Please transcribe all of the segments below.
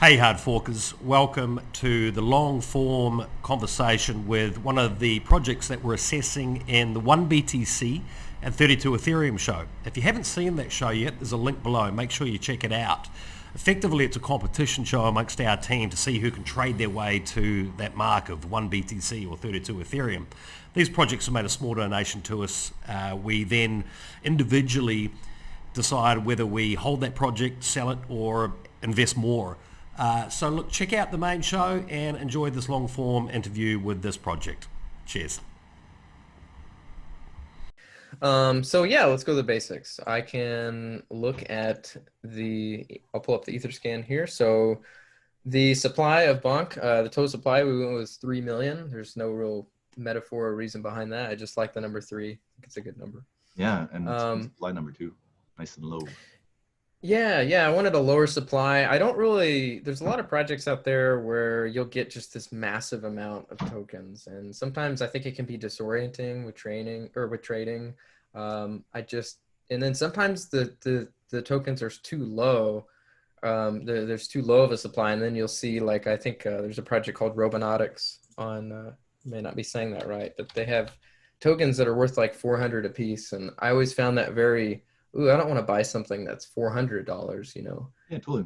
Hey, hard forkers, welcome to the long form conversation with one of the projects that we're assessing in the 1BTC and 32 Ethereum show. If you haven't seen that show yet, there's a link below. Make sure you check it out. Effectively, it's a competition show amongst our team to see who can trade their way to that mark of 1BTC or 32 Ethereum. These projects have made a small donation to us. We then individually decide whether we hold that project, sell it, or invest more. So look, check out the main show and enjoy this long form interview with this project. Cheers. So yeah, let's go to the basics. I can look at I'll pull up the Etherscan here. So the supply of Bonk, the total supply we went was 3 million. There's no real metaphor or reason behind that. I just like the number 3. I think it's a good number. Yeah, and supply number 2, nice and low. Yeah, I wanted a lower supply. There's a lot of projects out there where you'll get just this massive amount of tokens. And sometimes I think it can be disorienting with trading. And then sometimes the tokens are too low. There's too low of a supply. And then you'll see, like, I think there's a project called Robonautics on, may not be saying that right, but they have tokens that are worth like 400 a piece. And I always found that I don't want to buy something that's $400, Yeah, totally.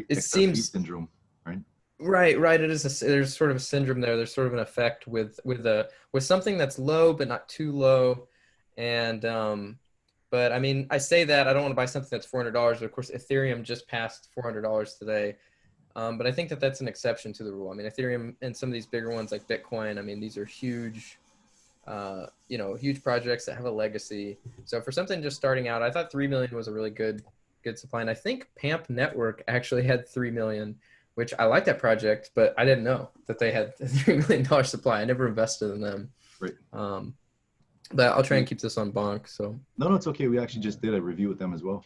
It seems syndrome, right? Right. There's sort of a syndrome there. There's sort of an effect with something that's low but not too low, and but I mean, I say that I don't want to buy something that's $400. But of course, Ethereum just passed $400 today, but I think that that's an exception to the rule. I mean, Ethereum and some of these bigger ones like Bitcoin. I mean, these are huge. Huge projects that have a legacy. So for something just starting out, I thought 3 million was a really good supply. And I think PAMP Network actually had 3 million, which I like that project, but I didn't know that they had a $3 million supply. I never invested in them. Right. But I'll try and keep this on Bonk. So no, it's okay. We actually just did a review with them as well.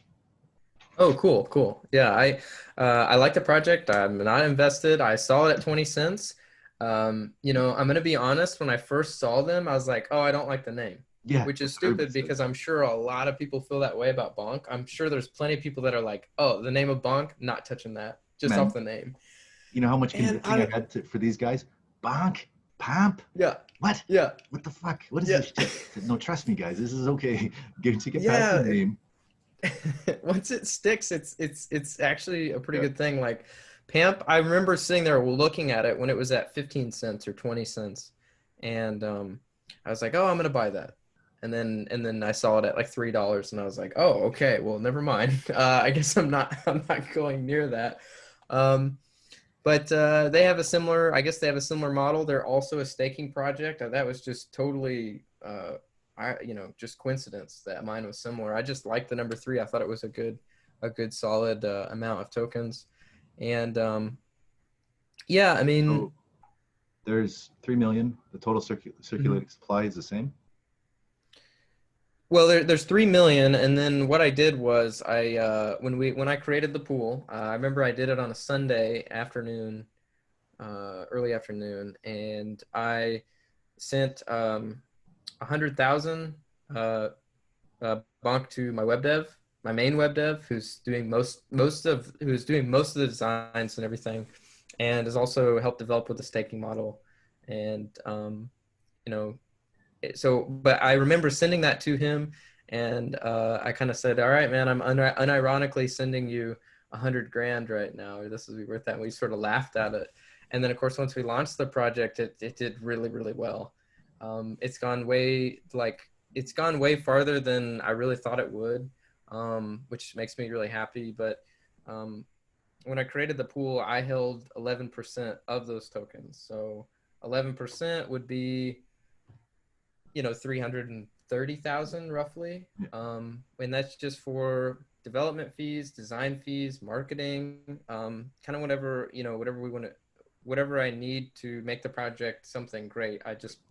Oh, cool. Yeah, I like the project. I'm not invested. I saw it at 20 cents. I'm going to be honest. When I first saw them, I was like, oh, I don't like the name. Yeah. Which is stupid because I'm sure a lot of people feel that way about Bonk. I'm sure there's plenty of people that are like, oh, the name of Bonk, not touching that, just off the name. You know how much convincing I had for these guys? Bonk, Pamp. Yeah. What? Yeah. What the fuck? What is this shit? No, trust me, guys. This is okay. Get past the name. Once it sticks, it's actually a pretty good thing. Like PAMP, I remember sitting there looking at it when it was at 15 cents or 20 cents. And I was like, oh, I'm going to buy that. And then I saw it at like $3 and I was like, oh, okay, well, never mind. I guess I'm not going near that. But they have a similar model. They're also a staking project. That was just totally, just coincidence that mine was similar. I just liked the number 3. I thought it was a good solid amount of tokens. And I mean, so there's 3 million. The total circulating supply is the same. Well, there's 3 million, and then what I did was when I created the pool, I remember I did it on a Sunday afternoon, early afternoon, and I sent 100,000 Bonk to my web dev, my main web dev, who's doing most of the designs and everything, and has also helped develop with the staking model, and but I remember sending that to him, and I kind of said, all right, man, I'm unironically sending you 100 grand right now, or this will be worth that. And we sort of laughed at it. And then of course, once we launched the project, it did really, really well. It's gone way farther than I really thought it would, which makes me really happy. But when I created the pool, I held 11% of those tokens. So 11% would be 330,000 roughly. And that's just for development fees, design fees, marketing, kind of whatever I need to make the project something great.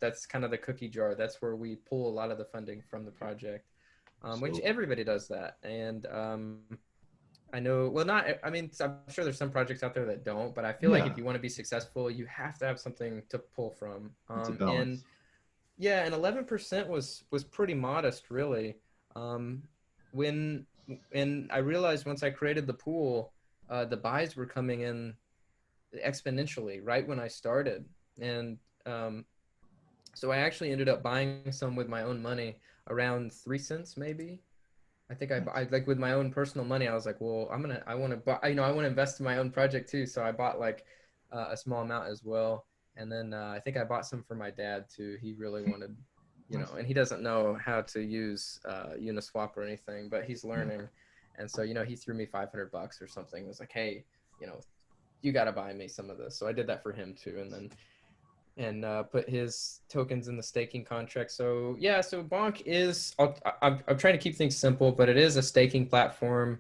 That's kind of the cookie jar. That's where we pull a lot of the funding from the project, which everybody does that. And I know, I'm sure there's some projects out there that don't, but I feel like if you want to be successful, you have to have something to pull from. And 11% was pretty modest, really. And I realized once I created the pool, the buys were coming in exponentially right when I started. And so I actually ended up buying some with my own money around 3 cents, maybe. I think I like with my own personal money. I was like, well, I want to buy, I want to invest in my own project too. So I bought like a small amount as well. And then I think I bought some for my dad too. He really wanted, and he doesn't know how to use Uniswap or anything, but he's learning. And so, he threw me $500 or something. It was like, hey, you know, you got to buy me some of this. So I did that for him too. And then put his tokens in the staking contract. So yeah, so Bonk is, I'm trying to keep things simple, but it is a staking platform.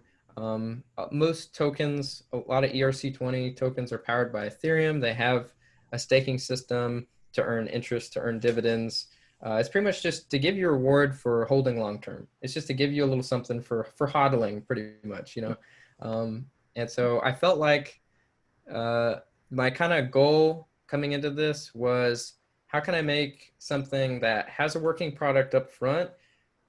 Most tokens, a lot of ERC20 tokens are powered by Ethereum. They have a staking system to earn interest, to earn dividends. It's pretty much just to give you a reward for holding long term. It's just to give you a little something for hodling, pretty much, and so I felt like my kind of goal coming into this was, how can I make something that has a working product up front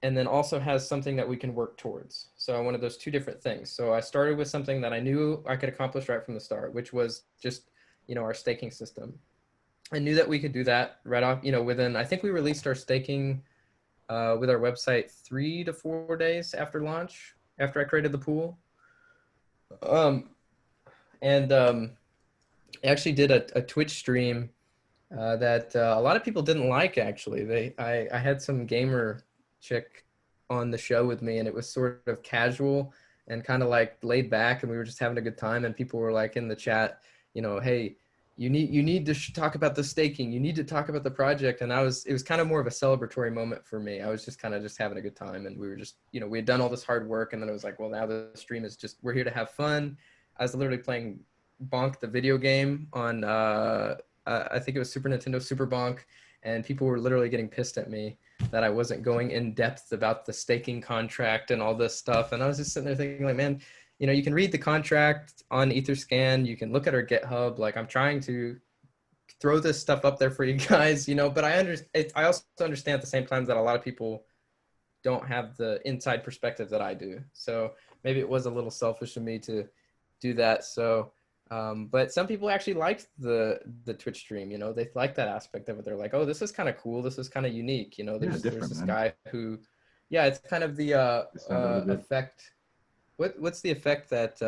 and then also has something that we can work towards? So I wanted those two different things. So I started with something that I knew I could accomplish right from the start, which was just, our staking system. I knew that we could do that right off, within, I think we released our staking with our website 3 to 4 days after launch, after I created the pool. And I actually did a Twitch stream that a lot of people didn't like. Actually, I had some gamer chick on the show with me, and it was sort of casual and kind of like laid back, and we were just having a good time. And people were like in the chat, hey, you need to talk about the staking. You need to talk about the project. And it was kind of more of a celebratory moment for me. I was just kind of just having a good time, and we were just, we had done all this hard work, and then it was like, well, now the stream is just, we're here to have fun. I was literally playing Bonk the video game on I think it was Super Nintendo Super Bonk, and people were literally getting pissed at me that I wasn't going in depth about the staking contract and all this stuff. And I was just sitting there thinking, like, man, you can read the contract on Etherscan, you can look at our GitHub. Like, I'm trying to throw this stuff up there for you guys, but I also understand at the same time that a lot of people don't have the inside perspective that I do. So maybe it was a little selfish of me to do that. So but some people actually liked the Twitch stream, they like that aspect of it. They're like, oh, this is kind of cool. This is kind of unique. There's this guy who, yeah, it's kind of the effect. What's the effect that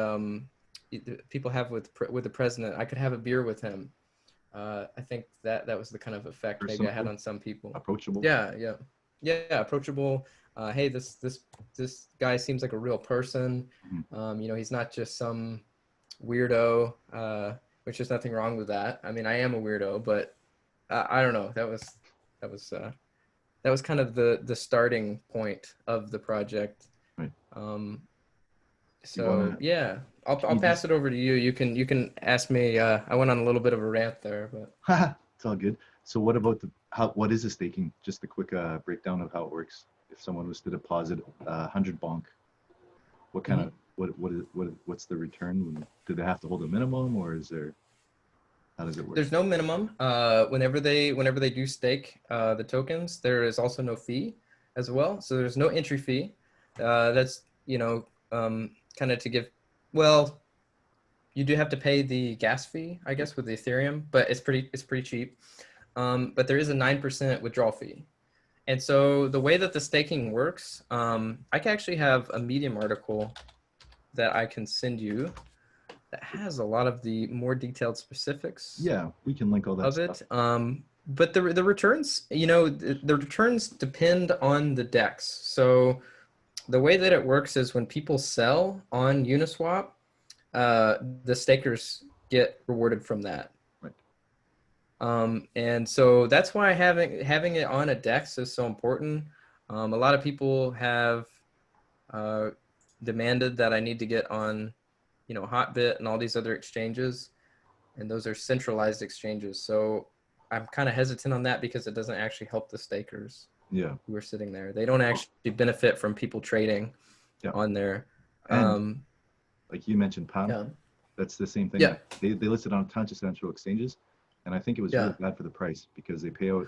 people have with the president? I could have a beer with him. I think that was the kind of effect maybe I had on some people. Approachable. Yeah. Approachable. Hey, this guy seems like a real person. Mm-hmm. He's not just some weirdo, which is nothing wrong with that. I mean, I am a weirdo, but I don't know. That was kind of the starting point of the project. Right. Yeah, I'll pass it over to you. You can ask me. I went on a little bit of a rant there, but it's all good. So what about what is the staking? Just a quick breakdown of how it works. If someone was to deposit 100 bonk, what kind of what's the return? Do they have to hold a minimum, or how does it work? There's no minimum. Whenever they do stake the tokens, there is also no fee as well. So there's no entry fee. That's kind of to give. Well, you do have to pay the gas fee, I guess, with the Ethereum, but it's pretty cheap. But there is a 9% withdrawal fee. And so the way that the staking works, I can actually have a Medium article that I can send you that has a lot of the more detailed specifics. Yeah, we can link all that of stuff. It. But the returns, the returns depend on the DEX. So the way that it works is when people sell on Uniswap, the stakers get rewarded from that. Right. And so that's why having it on a DEX is so important. A lot of people have demanded that I need to get on, Hotbit and all these other exchanges, and those are centralized exchanges. So I'm kind of hesitant on that because it doesn't actually help the stakers. Yeah. Who are sitting there. They don't actually benefit from people trading on there. And like you mentioned, Pam, that's the same thing. Yeah. They listed on a bunch of central exchanges, and I think it was really bad for the price because they pay out,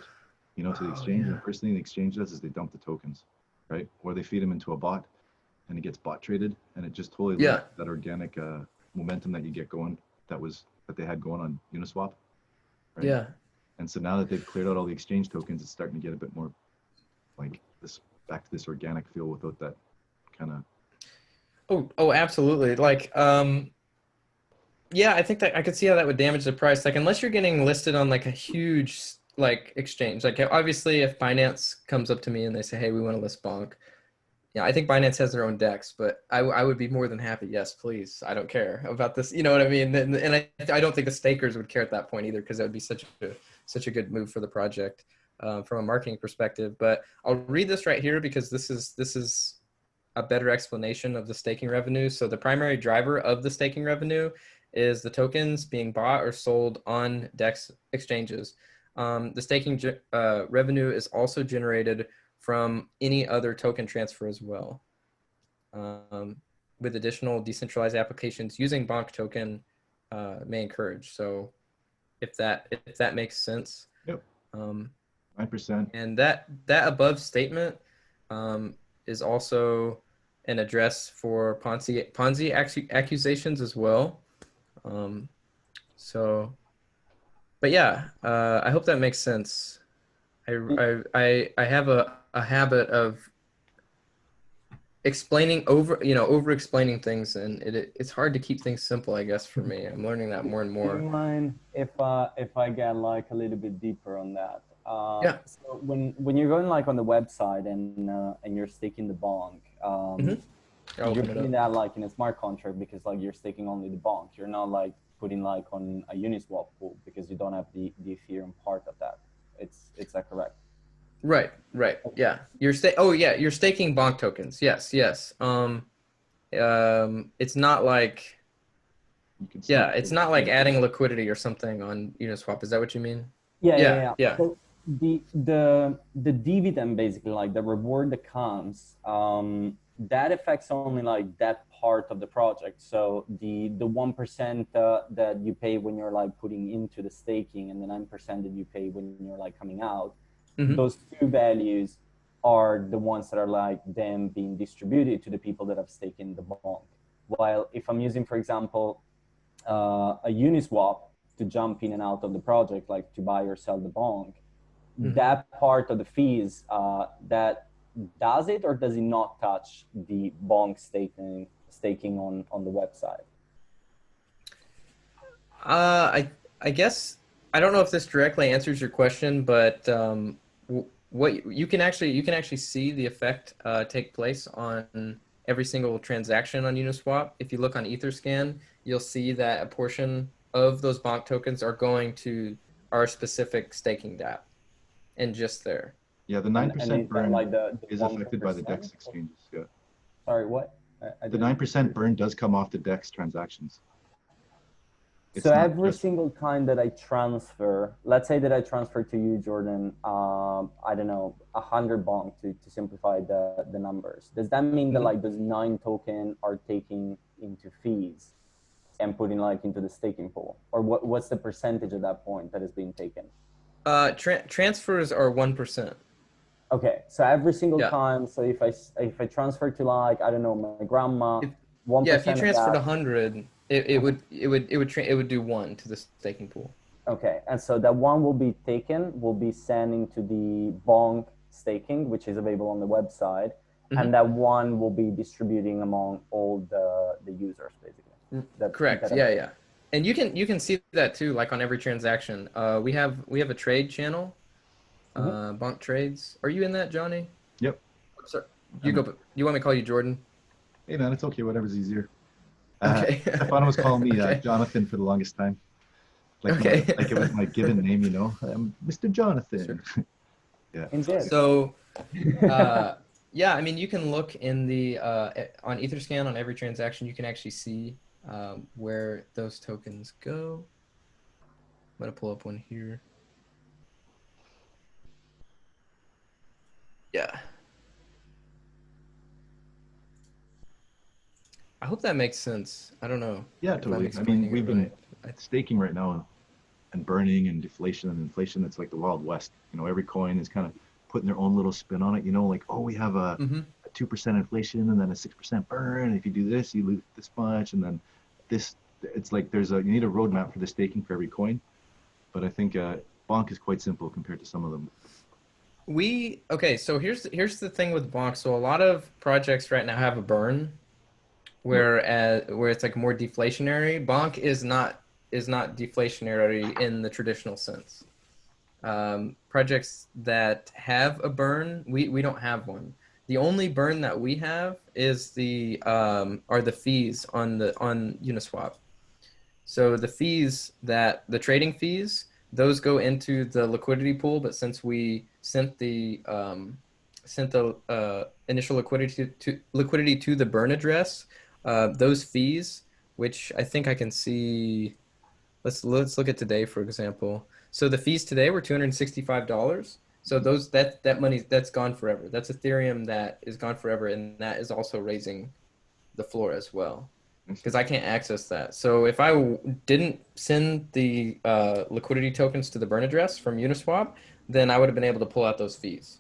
to the exchange. And the first thing the exchange does is they dump the tokens, right? Or they feed them into a bot, and it gets bot traded, and it just totally loses that organic momentum that you get going that they had going on Uniswap, right? Yeah. And so now that they've cleared out all the exchange tokens, it's starting to get a bit more like this, back to this organic feel without that kind of. Oh, absolutely. Like, yeah, I think that I could see how that would damage the price. Like, unless you're getting listed on like a huge like exchange. Like, obviously, if Binance comes up to me and they say, "Hey, we want to list Bonk," yeah, I think Binance has their own DEX, but I would be more than happy. Yes, please. I don't care about this. You know what I mean? And I don't think the stakers would care at that point either, because that would be such a good move for the project from a marketing perspective. But I'll read this right here because this is a better explanation of the staking revenue. So the primary driver of the staking revenue is the tokens being bought or sold on DEX exchanges. The staking revenue is also generated from any other token transfer as well. With additional decentralized applications using Bonk token may encourage. So if that makes sense. Yep. 9%. And that above statement is also an address for Ponzi accusations as well. But yeah, I hope that makes sense. I have a habit of over explaining things, and it's hard to keep things simple, I guess, for me. I'm learning that more and Do you more. mind if I get like a little bit deeper on that? Yeah. So when you're going like on the website and you're staking the bonk, you're putting that like in a smart contract because like you're staking only the bonk. You're not like putting like on a Uniswap pool because you don't have the Ethereum part of that. Is that correct? Right. Yeah. You're staking Bonk tokens. Yes. It's not like it's not like adding liquidity or something on Uniswap. Is that what you mean? Yeah. Yeah. So the dividend, basically, like the reward that comes, that affects only like that part of the project. So the 1% that you pay when you're like putting into the staking and the 9% that you pay when you're like coming out, those two values are the ones that are like then being distributed to the people that have staken the bonk. While if I'm using, for example, a Uniswap to jump in and out of the project, like to buy or sell the bonk, that part of the fees, that does it or does it not touch the bonk staking on the website? I guess I don't know if this directly answers your question, but what you can actually see the effect take place on every single transaction on Uniswap. If you look on Etherscan, you'll see that a portion of those Bonk tokens are going to our specific staking dApp, and just there. Yeah, the 9% burn like is affected by the DEX exchanges. Yeah. Sorry, what? The 9% burn does come off the DEX transactions. So every single time that I transfer, let's say that I transfer to you, Jordan, I don't know, 100 bonk to simplify the numbers. Does that mean that like those 9 token are taking into fees and putting like into the staking pool? Or what's the percentage at that point that is being taken? Transfers are 1%. Okay, so every single time. So if I transfer to like, I don't know, my grandma, 1%. Yeah, if you transferred 100. It would do 1 to the staking pool. Okay, and so that 1 will be sending to the Bonk staking, which is available on the website, and that 1 will be distributing among all the users, basically. Correct. Yeah. And you can see that too, like on every transaction. We have a trade channel, Bonk Trades. Are you in that, Johnny? Yep. Sorry. You want me to call you Jordan? Hey man, it's okay. Whatever's easier. Okay. Stefano was calling me Jonathan for the longest time. Like it was my given name, you know. I'm Mr. Jonathan. Sure. Yeah. So, yeah, I mean, you can look in the on Etherscan on every transaction. You can actually see where those tokens go. I'm gonna pull up one here. Yeah. I hope that makes sense. I don't know. Yeah, totally. I mean, we've been staking right now and burning and deflation and inflation. It's like the Wild West. You know, every coin is kind of putting their own little spin on it. You know, like, oh, we have a 2% inflation and then a 6% burn. If you do this, you lose this much. And then this it's like you need a roadmap for the staking for every coin, but I think Bonk is quite simple compared to some of them. Okay, so here's the thing with Bonk. So a lot of projects right now have a burn, where it's like more deflationary. Bonk is not deflationary in the traditional sense. Projects that have a burn, we don't have one. The only burn that we have is are the fees on Uniswap. So the fees the trading fees, those go into the liquidity pool. But since we sent the initial liquidity to the burn address, those fees, which I think I can see. Let's look at today, for example. So the fees today were $265. So that money that's gone forever. That's Ethereum that is gone forever, and that is also raising the floor as well, because I can't access that. So if I didn't send the liquidity tokens to the burn address from Uniswap, then I would have been able to pull out those fees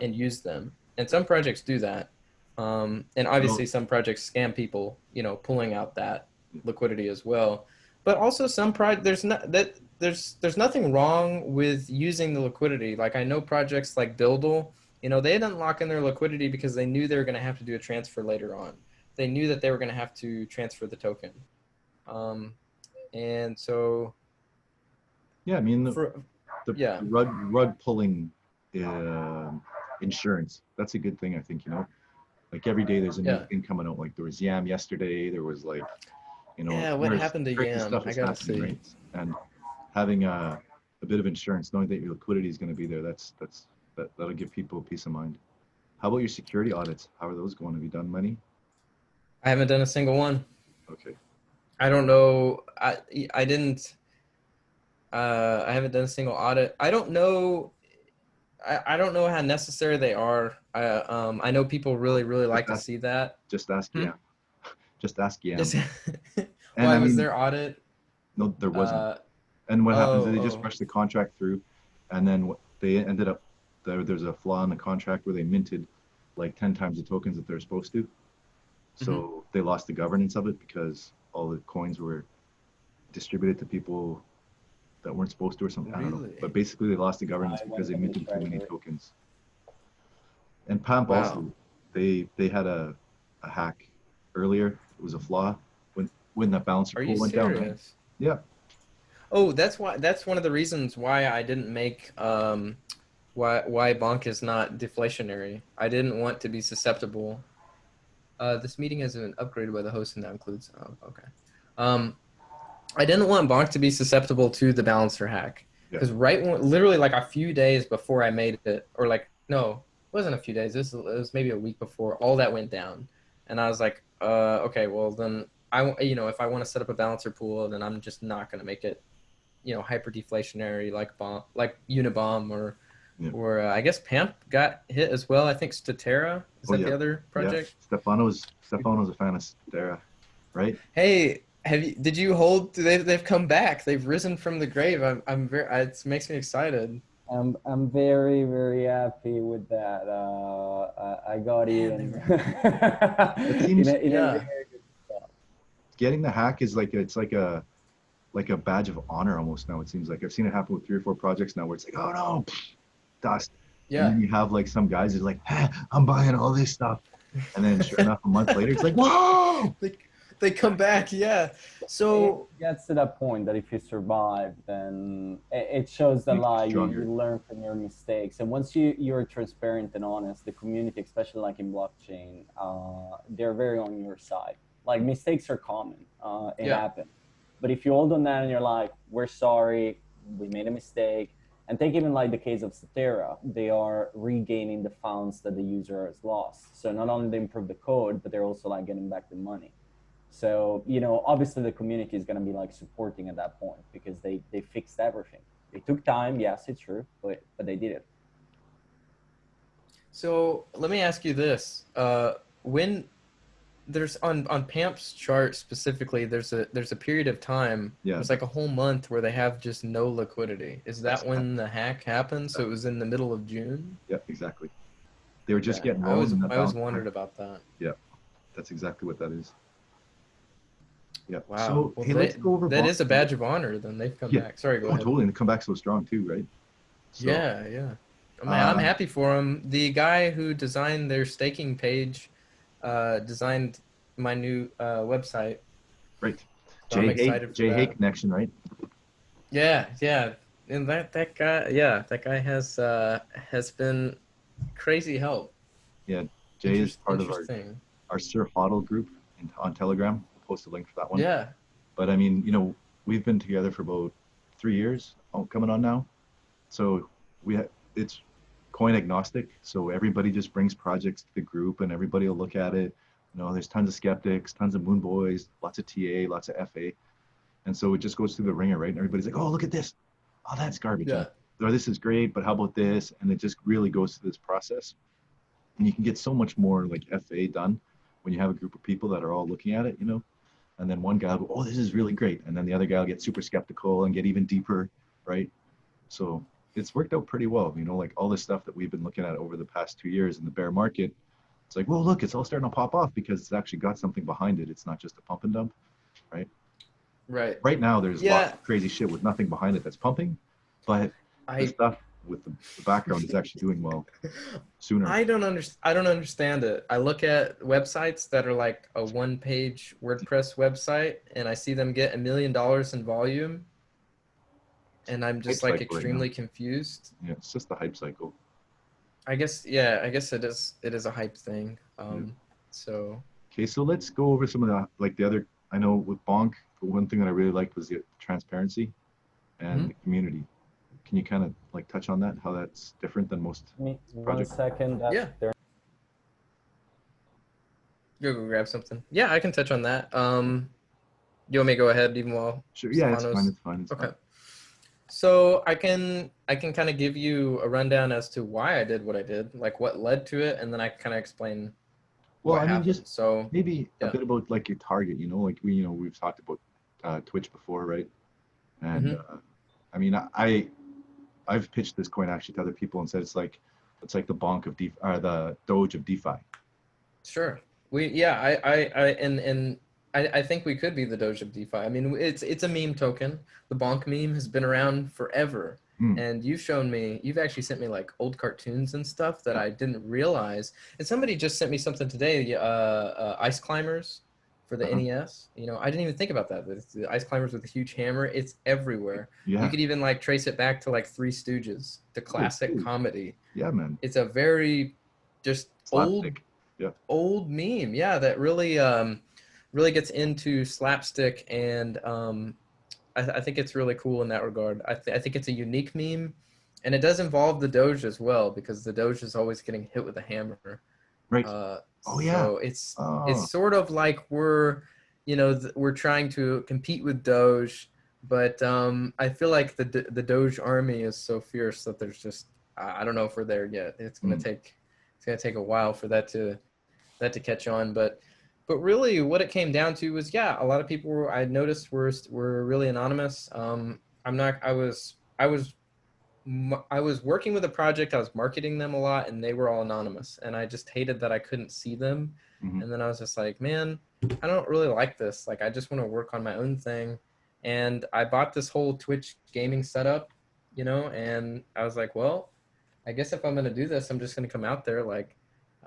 and use them. And some projects do that, and obviously some projects scam people, pulling out that liquidity as well. But also there's nothing wrong with using the liquidity. Like I know projects like Buildle, they didn't lock in their liquidity because they knew they were going to have to do a transfer later on. They knew that they were going to have to transfer the token. And so yeah, I mean the rug pulling insurance, that's a good thing, I think. Like every day there's a new thing coming out. Like there was Yam yesterday, there was like what happened to Yam? Stuff I is gotta happening, see. right? And having a bit of insurance, knowing that your liquidity is going to be there, that'll give people peace of mind. How about your security audits? How are those going? Have you done many? I haven't done a single one. Okay. I don't know. I didn't. I haven't done a single audit. I don't know. I don't know how necessary they are. I know people really like to see that. Just ask Yam. Just ask Yam. Why was their audit? No, there wasn't. And what happens is they just rush the contract through, and then they ended up there's a flaw in the contract where they minted like 10 times the tokens that they're supposed to. So they lost the governance of it because all the coins were distributed to people that weren't supposed to or something. I don't know. But basically they lost the governance because they minted too many tokens. And Pamp also, they had a hack earlier. It was a flaw when that balancer pool went down. Right? Yeah. Oh, that's one of the reasons why I didn't make why Bonk is not deflationary. I didn't want to be susceptible. This meeting has been upgraded by the host, and that includes. Oh, okay. I didn't want Bonk to be susceptible to the balancer hack because literally like a few days before I made it, or like no, it wasn't a few days. It was maybe a week before all that went down, and I was like, okay, well then if I want to set up a balancer pool, then I'm just not going to make it, hyper deflationary like Unibomb or I guess Pamp got hit as well. I think Statera is that the other project. Yeah. Stefano's a fan of Statera, right? Hey, did you hold? They've come back. They've risen from the grave. I'm very. It makes me excited. I'm very, very happy with that. I got in. It seems getting the hack is like like a badge of honor almost now. It seems like I've seen it happen with 3 or 4 projects now where it's like, oh no, dust. Yeah. And then you have like some guys who's like, hey, I'm buying all this stuff, and then sure enough, a month later, it's like, whoa. They come back, yeah. So it gets to that point that if you survive, then it shows that like you learn from your mistakes. And once you're transparent and honest, the community, especially like in blockchain, they're very on your side. Like mistakes are common, it happens. But if you hold on that and you're like, we're sorry, we made a mistake. And take even like the case of Statera, they are regaining the funds that the user has lost. So not only they improve the code, but they're also like getting back the money. So, obviously the community is going to be like supporting at that point because they fixed everything. It took time. Yes, it's true, but they did it. So let me ask you this. When there's on Pamp's chart specifically, there's a period of time. Yeah. It's like a whole month where they have just no liquidity. Is that when the hack happened? So it was in the middle of June? Yeah, exactly. They were just getting I always wondered about that. Yeah, that's exactly what that is. Yeah. Wow. So Well, hey, let's go over that Bonk. is a badge of honor. Then they've come Yeah. back. Sorry, go Oh, ahead. totally. And they come back so strong too, right? So Yeah, yeah. Oh, man, I'm uh, happy for him. The guy who designed their staking page designed my new website. right. So I'm Jay Hay, excited for Jay Hay that. connection, right? Yeah, yeah. And that guy, yeah, that guy has been crazy help. Yeah. Jay is part of Interesting. our Sir Hoddle group on Telegram. We'll post a link for that one. Yeah. But I mean, we've been together for about 3 years, coming on now. So it's coin agnostic. So everybody just brings projects to the group, and everybody will look at it. There's tons of skeptics, tons of moon boys, lots of TA, lots of FA, and so it just goes through the ringer, right? And everybody's like, "Oh, look at this! Oh, that's garbage! Yeah. Or this is great, but how about this?" And it just really goes through this process, and you can get so much more like FA done when you have a group of people that are all looking at it, and then one guy will go, "Oh, this is really great," and then the other guy will get super skeptical and get even deeper, right? So it's worked out pretty well. Like all this stuff that we've been looking at over the past 2 years in the bear market, it's like, well, look, it's all starting to pop off because it's actually got something behind it. It's not just a pump and dump, right? Right. Right now, there's lots Yeah. of crazy shit with nothing behind it that's pumping, but the stuff with the background is actually doing well sooner. I don't understand it. I look at websites that are like a one-page WordPress website, and I see them get $1 million in volume, and I'm just Hype like cycle right extremely now. confused. Yeah, it's just the hype cycle. I guess it is a hype thing. So Okay, so let's go over some of the other. I know with Bonk, one thing that I really liked was the transparency and the community. Can you kind of like touch on that? How that's different than most projects? 1 second. Yeah. Go grab something. Yeah, I can touch on that. You want me to go ahead even while Sure. Yeah, it's Stefano's- fine. It's Okay. fine. So I can kind of give you a rundown as to why I did what I did, like what led to it, and then I kind of explain Well, what I mean, happened. just So maybe a yeah. bit about like your target. Like we've talked about Twitch before, right? And I mean, I've pitched this coin actually to other people and said it's like the Bonk of DeFi, or the Doge of DeFi. Sure. I think we could be the Doge of DeFi. I mean, it's a meme token. The Bonk meme has been around forever. And you've actually sent me like old cartoons and stuff that I didn't realize. And somebody just sent me something today, ice climbers for the NES. I didn't even think about that. It's the ice climbers with a huge hammer. It's everywhere. Yeah. You could even like trace it back to like Three Stooges, the classic comedy. Yeah, man. It's a very just Slapstick. old meme. Yeah, that really really gets into slapstick, and I think it's really cool in that regard. I think it's a unique meme, and it does involve the Doge as well, because the Doge is always getting hit with a hammer. Right. So it's sort of like we're trying to compete with Doge, but I feel like the Doge army is so fierce that there's just I don't know if we're there yet. It's gonna take a while for that to catch on, but really what it came down to was, a lot of people I noticed were really anonymous. I was working with a project, I was marketing them a lot, and they were all anonymous, and I just hated that I couldn't see them. And then I was just like, man, I don't really like this. Like, I just want to work on my own thing. And I bought this whole Twitch gaming setup, and I was like, well, I guess if I'm going to do this, I'm just going to come out there. Like,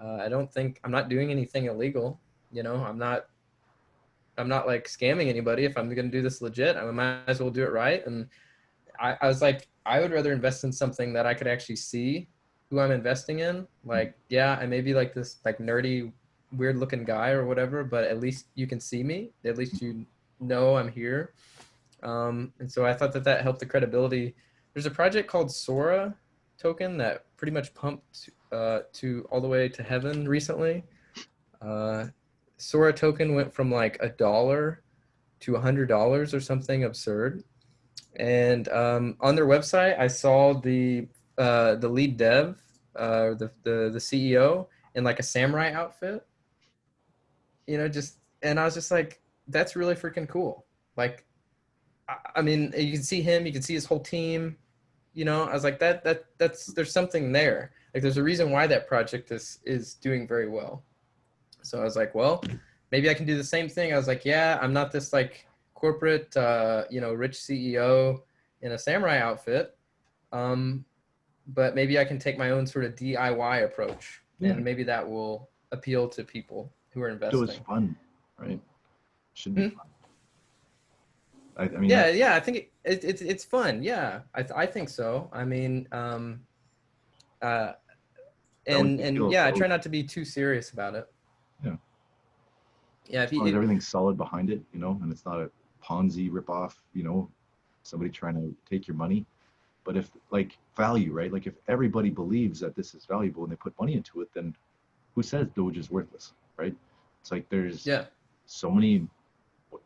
I'm not doing anything illegal. I'm not like scamming anybody. If I'm going to do this legit, I might as well do it right. And I was like, I would rather invest in something that I could actually see who I'm investing in. Like, I may be like this like nerdy, weird looking guy or whatever, but at least you can see me. At least you know I'm here. And so I thought that helped the credibility. There's a project called Sora token that pretty much pumped to all the way to heaven recently. Sora token went from like $1 to $100 or something absurd. And on their website, I saw the lead dev, the CEO, in like a samurai outfit. And I was just like, that's really freaking cool. Like, I mean, you can see him, you can see his whole team. I was like, there's something there. Like, there's a reason why that project is doing very well. So I was like, well, maybe I can do the same thing. I was like, yeah, I'm not this like corporate, rich CEO in a samurai outfit. But maybe I can take my own sort of DIY approach, Yeah. and maybe that will appeal to people who are It was investing. fun, right? Should be fun. I mean, Yeah. I think it's fun. Yeah, I think so. I mean, and yeah, I try not to be too serious about it. Yeah. Yeah, As long as everything's solid behind it, and it's not a Ponzi ripoff, somebody trying to take your money. But if like value, right? Like if everybody believes that this is valuable and they put money into it, then who says Doge is worthless, right? It's like there's so many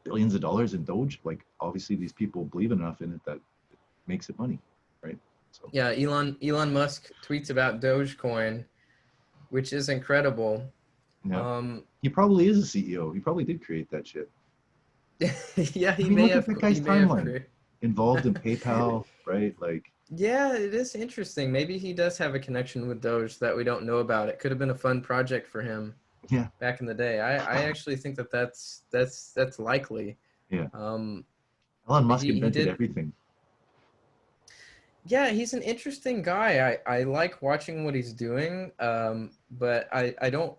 billions of dollars in Doge. Like obviously these people believe enough in it that it makes it money, right? So yeah, Elon Musk tweets about Dogecoin, which is incredible. yeah, he probably is a CEO. He probably did create that shit. Yeah, he I mean, may look at have. that guy's He may have timeline. created. Involved in PayPal, right? Like, Yeah, it is interesting. Maybe he does have a connection with Doge that we don't know about. It could have been a fun project for him yeah, back in the day. I actually think that's likely. yeah. Um, Elon Musk he invented did. everything. Yeah, he's an interesting guy. I like watching what he's doing. But I don't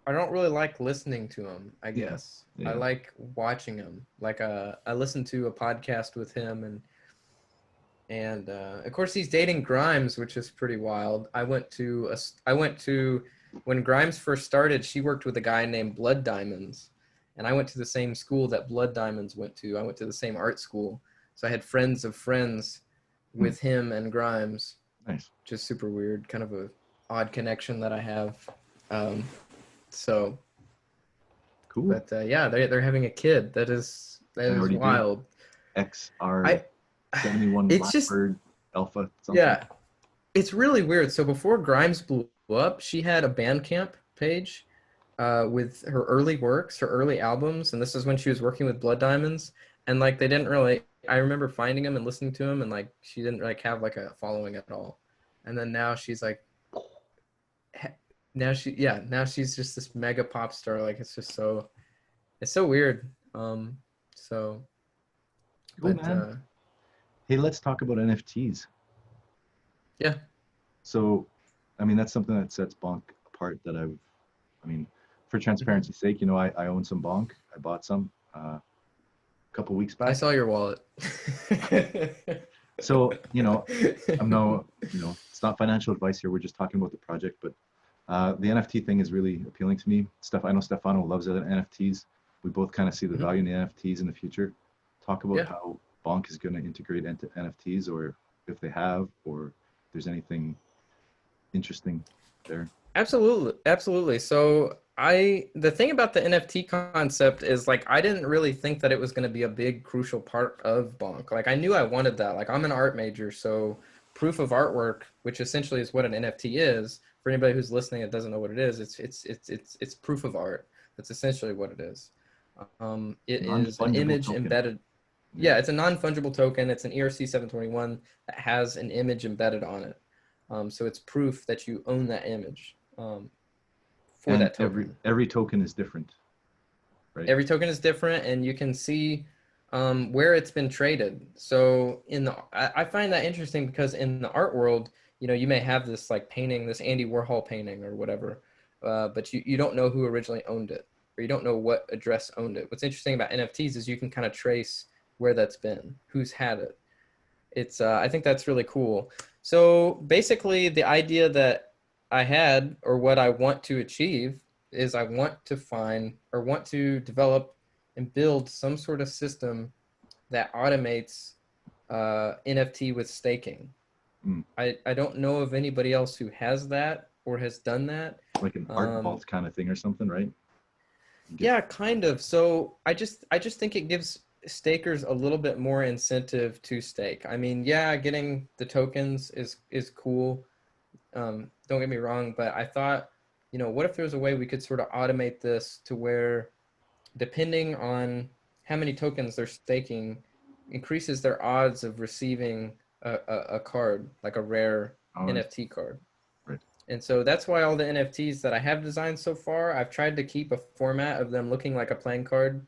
really like listening to him, I Yeah, guess. I yeah. like watching him. Like I listened to a podcast with him, and of course he's dating Grimes, which is pretty wild. I went to when Grimes first started, she worked with a guy named Blood Diamonds, and I went to the same school that Blood Diamonds went to. I went to the same art school. So I had friends of friends with him and Grimes. Nice. Just super weird, kind of a odd connection that I have. So Cool. But yeah, they're having a kid. That is wild. XR71 It's just Blackbird Alpha something. yeah, it's really weird. So before Grimes blew up, she had a Bandcamp page with her early works, her early albums, and this is when she was working with Blood Diamonds. And like they didn't really. I remember finding them and listening to them, and like she didn't like have like a following at all. And then now she's like, now she's just this mega pop star. Like it's so weird. So, Cool, but man. Hey, let's talk about NFTs. Yeah. So, I mean, that's something that sets Bonk apart. For transparency's sake, I own some Bonk. I bought some a couple weeks back. I saw your wallet. So, I'm no, it's not financial advice here. We're just talking about the project, but the NFT thing is really appealing to me. I know Stefano loves NFTs. We both kind of see the value in the NFTs in the future. Talk about how Bonk is going to integrate into NFTs, or if they have, or if there's anything interesting there. Absolutely. So the thing about the NFT concept is like I didn't really think that it was going to be a big crucial part of Bonk. Like I knew I wanted that. Like I'm an art major, so proof of artwork, which essentially is what an NFT is. For anybody who's listening that doesn't know what it is, it's proof of art. That's essentially what it is. It is an image token. Embedded. Yeah, it's a non-fungible token. It's an ERC 721 that has an image embedded on it. So it's proof that you own that image for that token. Every token is different, right? Every token is different, and you can see where it's been traded. So I find that interesting because in the art world, you may have this like painting, this Andy Warhol painting or whatever, but you don't know who originally owned it, or you don't know what address owned it. What's interesting about NFTs is you can kind of trace where that's been, who's had it. It's I think that's really cool. So basically the idea that I had, or what I want to achieve, is I want to develop and build some sort of system that automates NFT with staking. I don't know of anybody else who has that or has done that. Like an art vault kind of thing or something, right? Yeah, kind of. So I just think it gives stakers a little bit more incentive to stake. I mean, yeah, getting the tokens is cool. Don't get me wrong, but I thought, what if there was a way we could sort of automate this to where, depending on how many tokens they're staking, increases their odds of receiving a card, like a rare NFT card. Right. And so that's why all the NFTs that I have designed so far, I've tried to keep a format of them looking like a playing card.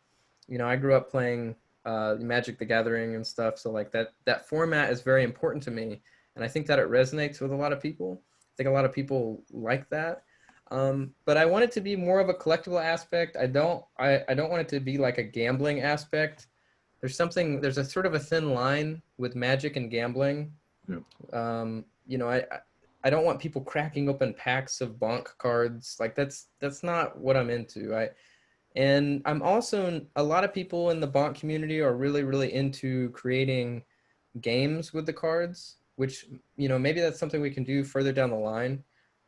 You know, I grew up playing Magic the Gathering and stuff. So like that format is very important to me. And I think that it resonates with a lot of people. I think a lot of people like that. But I want it to be more of a collectible aspect. I don't want it to be like a gambling aspect. There's a sort of a thin line with Magic and gambling. Yeah. You know, I don't want people cracking open packs of Bonk cards. Like that's not what I'm into. And I'm also, a lot of people in the Bonk community are really, really into creating games with the cards, which, you know, maybe that's something we can do further down the line.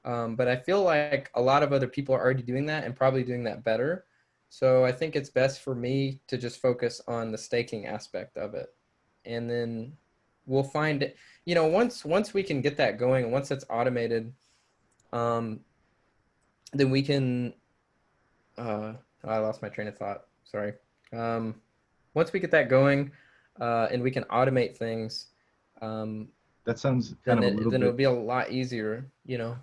But I feel like a lot of other people are already doing that and probably doing that better. So I think it's best for me to just focus on the staking aspect of it. And then we'll find it, you know, once we can get that going and once it's automated, then we can, I lost my train of thought. Sorry. Once we get that going, and we can automate things, That sounds kind of a little then bit. it'll be a lot easier, you know.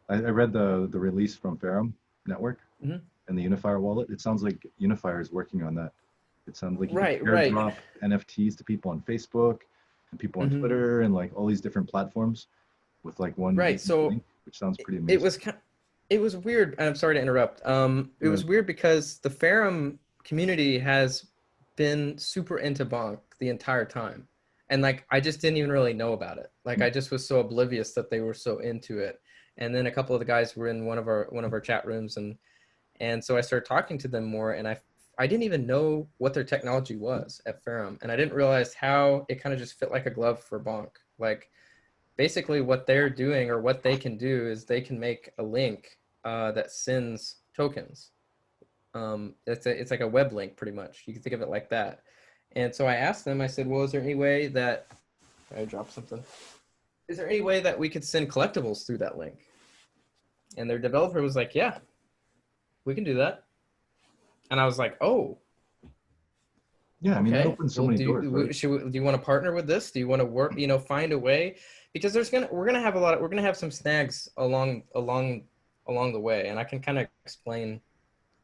I read the release from Ferrum Network Mhm. and the Unifier wallet. It sounds like Unifier is working on that. It sounds like you Right, can right. airdrop NFTs to people on Facebook and people on Mhm. Twitter and like all these different platforms with like one Right. easy So link, which sounds pretty it amazing. was it was weird. I'm sorry to interrupt. It was weird because the Ferrum community has been super into Bonk the entire time. And like I just didn't even really know about it. Like I just was so oblivious that they were so into it. And then a couple of the guys were in one of our chat rooms, and so I started talking to them more, and I didn't even know what their technology was at Ferrum, and I didn't realize how it kind of just fit like a glove for Bonk. Like basically what they're doing or what they can do is they can make a link that sends tokens. It's like a web link pretty much. You can think of it like that. And so I asked them, I said, well, is there any way that, I dropped something. Is there any way that we could send collectibles through that link? And their developer was like, yeah, we can do that. And I was like, oh, Yeah, I mean that okay. opens so Well, many doors, right? do you want to partner with this? Do you want to work, you know, find a way? Because we're gonna have we're gonna have some snags along the way, and I can kind of explain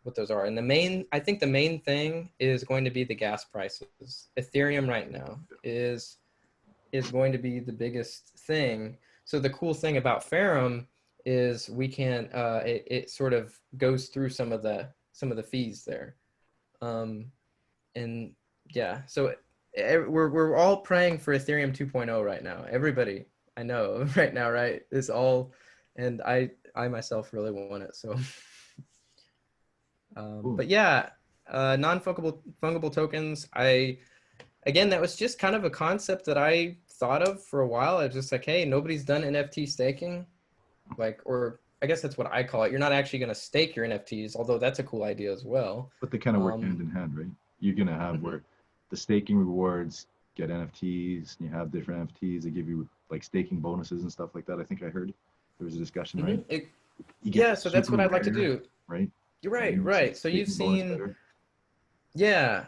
what those are. And I think the main thing is going to be the gas prices. Ethereum right now is going to be the biggest thing. So the cool thing about Ferrum is we can it sort of goes through some of the fees there. And yeah, so we're all praying for Ethereum 2.0 right now. Everybody I know right now, right, is all, and I myself really want it. So, Cool. but yeah, non-fungible tokens. Again, that was just kind of a concept that I thought of for a while. I was just like, hey, nobody's done NFT staking, like, or I guess that's what I call it. You're not actually going to stake your NFTs, although that's a cool idea as well. But they kind of work hand in hand, right? You're gonna have where the staking rewards get NFTs, and you have different NFTs that give you like staking bonuses and stuff like that. I think I heard there was a discussion, right? You get Yeah, the so that's super what I'd like to rare, do. right? You're And right, it makes the right. So you've staking bonus seen, better. yeah.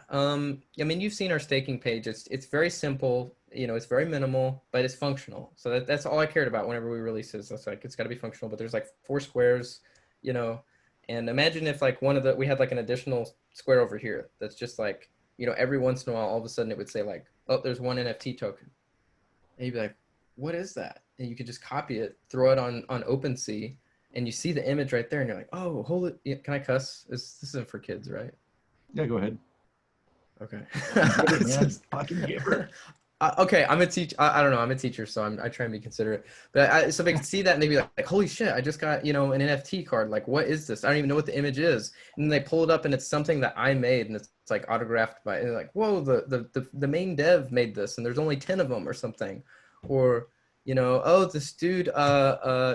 I mean, you've seen our staking page. It's very simple. You know, it's very minimal, but it's functional. So that's all I cared about whenever we release this. That's like it's got to be functional. But there's like 4 squares, you know, and imagine if like we had like an additional square over here that's just like, you know, every once in a while, all of a sudden it would say like, oh, there's one NFT token, and you'd be like, what is that? And you could just copy it, throw it on OpenSea, and you see the image right there, and you're like, oh, hold it. Yeah, can I cuss? This isn't for kids, right? Yeah, go ahead. Okay. Fucking give it, It's man. just- Fucking give her. okay, I'm a teacher. I don't know. I'm a teacher, so I try and be considerate. But so they could see that and they'd be like, "Holy shit! I just got, you know, an NFT card. Like, what is this? I don't even know what the image is." And then they pull it up and it's something that I made and it's like autographed by. And they're like, "Whoa! The main dev made this, and there's only 10 of them or something," or you know, "Oh, this dude,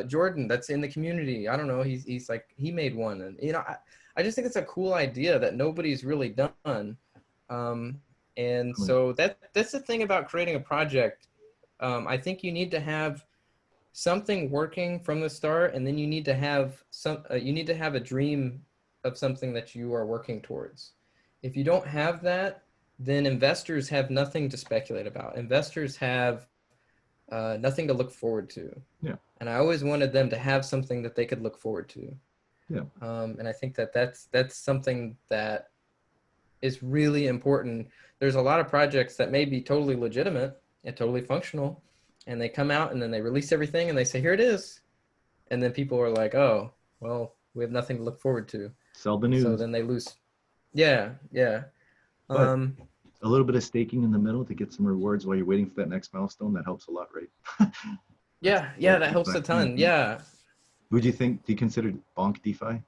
Jordan, that's in the community. I don't know. He's like he made one." And you know, I just think it's a cool idea that nobody's really done. And so that's the thing about creating a project. I think you need to have something working from the start, and then you need to have a dream of something that you are working towards. If you don't have that, then investors have nothing to speculate about. Investors have nothing to look forward to. Yeah. And I always wanted them to have something that they could look forward to. Yeah. And I think that that's something that is really important. There's a lot of projects that may be totally legitimate and totally functional, and they come out and then they release everything and they say, here it is. And then people are like, oh, well, we have nothing to look forward to. Sell the news. So then they lose. Yeah, yeah. But a little bit of staking in the middle to get some rewards while you're waiting for that next milestone, that helps a lot, right? Yeah, that helps a ton. Yeah. Would you think, do you consider Bonk DeFi?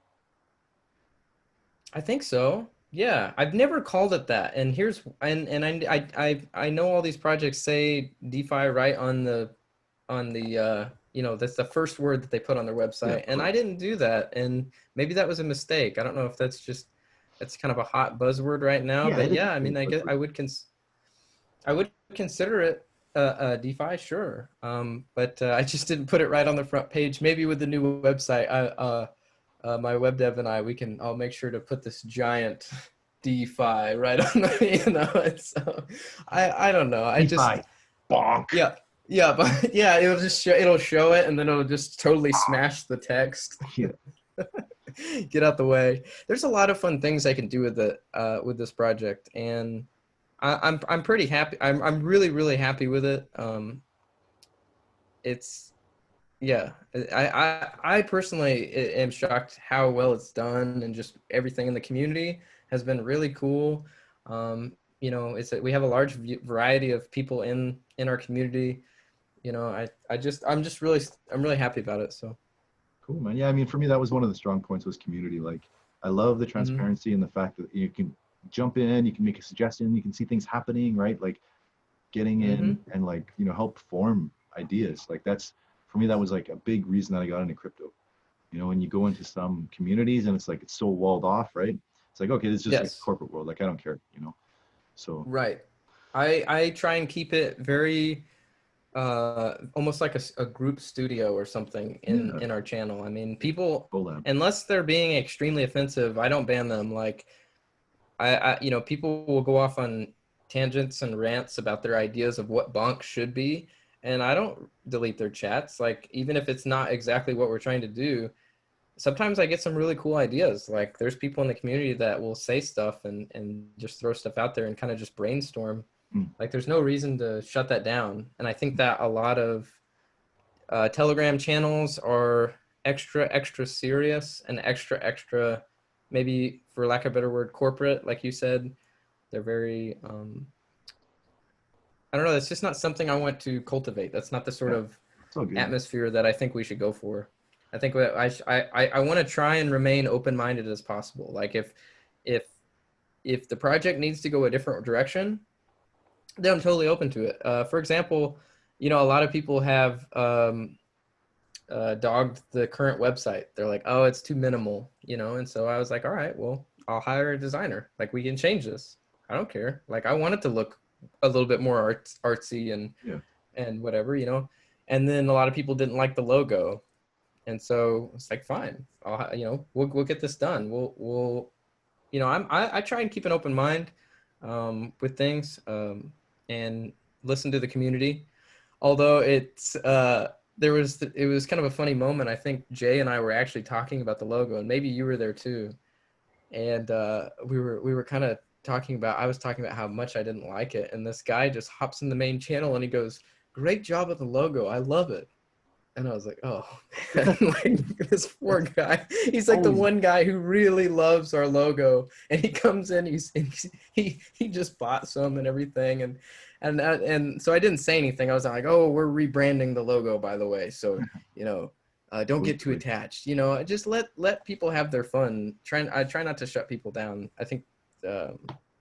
I think so. Yeah, I've never called it that. And here's I know all these projects say DeFi right on the that's the first word that they put on their website, and I didn't do that, and maybe that was a mistake. I don't know if that's kind of a hot buzzword right now, but yeah, I mean, I guess I would consider it DeFi, sure. But I just didn't put it right on the front page. Maybe with the new website, my web dev and I'll make sure to put this giant DeFi right on the, so I don't know. I just Bonk. Yeah, but yeah, it'll show it, and then it'll just totally smash the text. Yeah. Get out the way. There's a lot of fun things I can do with this project, and I'm pretty happy. I'm really, really happy with it. I personally am shocked how well it's done, and just everything in the community has been really cool. We have a large variety of people in our community. I'm really happy about it. So cool, man. Yeah, I mean, for me, that was one of the strong points, was community. Like, I love the transparency and the fact that you can jump in, you can make a suggestion, you can see things happening, right? Like getting in and help form ideas. Like, that's, for me, that was like a big reason that I got into crypto. When you go into some communities and it's like, it's so walled off, right? It's like, okay, it's just like a corporate world. Like, I don't care, so. Right. I try and keep it very, almost like a group studio or something in our channel. I mean, people, unless they're being extremely offensive, I don't ban them. Like, people will go off on tangents and rants about their ideas of what Bonk should be, and I don't delete their chats. Like, even if it's not exactly what we're trying to do, sometimes I get some really cool ideas. Like, there's people in the community that will say stuff and just throw stuff out there and kind of just brainstorm. Like, there's no reason to shut that down. And I think that a lot of Telegram channels are extra serious and extra, maybe for lack of a better word, corporate, like you said. They're very, I don't know, that's just not something I want to cultivate. That's not the sort of atmosphere that I think we should go for. I think I want to try and remain open-minded as possible. Like, if the project needs to go a different direction, then I'm totally open to it. For example, a lot of people have dogged the current website. They're like, oh, it's too minimal, and so I was like, all right, well, I'll hire a designer. Like, we can change this. I don't care. Like, I want it to look a little bit more artsy and whatever, and then a lot of people didn't like the logo. And so it's like, fine, we'll get this done. I try and keep an open mind with things, and listen to the community. Although it was kind of a funny moment. I think Jay and I were actually talking about the logo, and maybe you were there too. And we were kind of I was talking about how much I didn't like it, and this guy just hops in the main channel and he goes, "Great job with the logo. I love it." And I was like, oh, like, this poor guy. He's like the one guy who really loves our logo, and he comes in, he just bought some and everything, and so I didn't say anything. I was like, oh, we're rebranding the logo, by the way, so don't get too attached. Just let people have their fun. I try not to shut people down. I think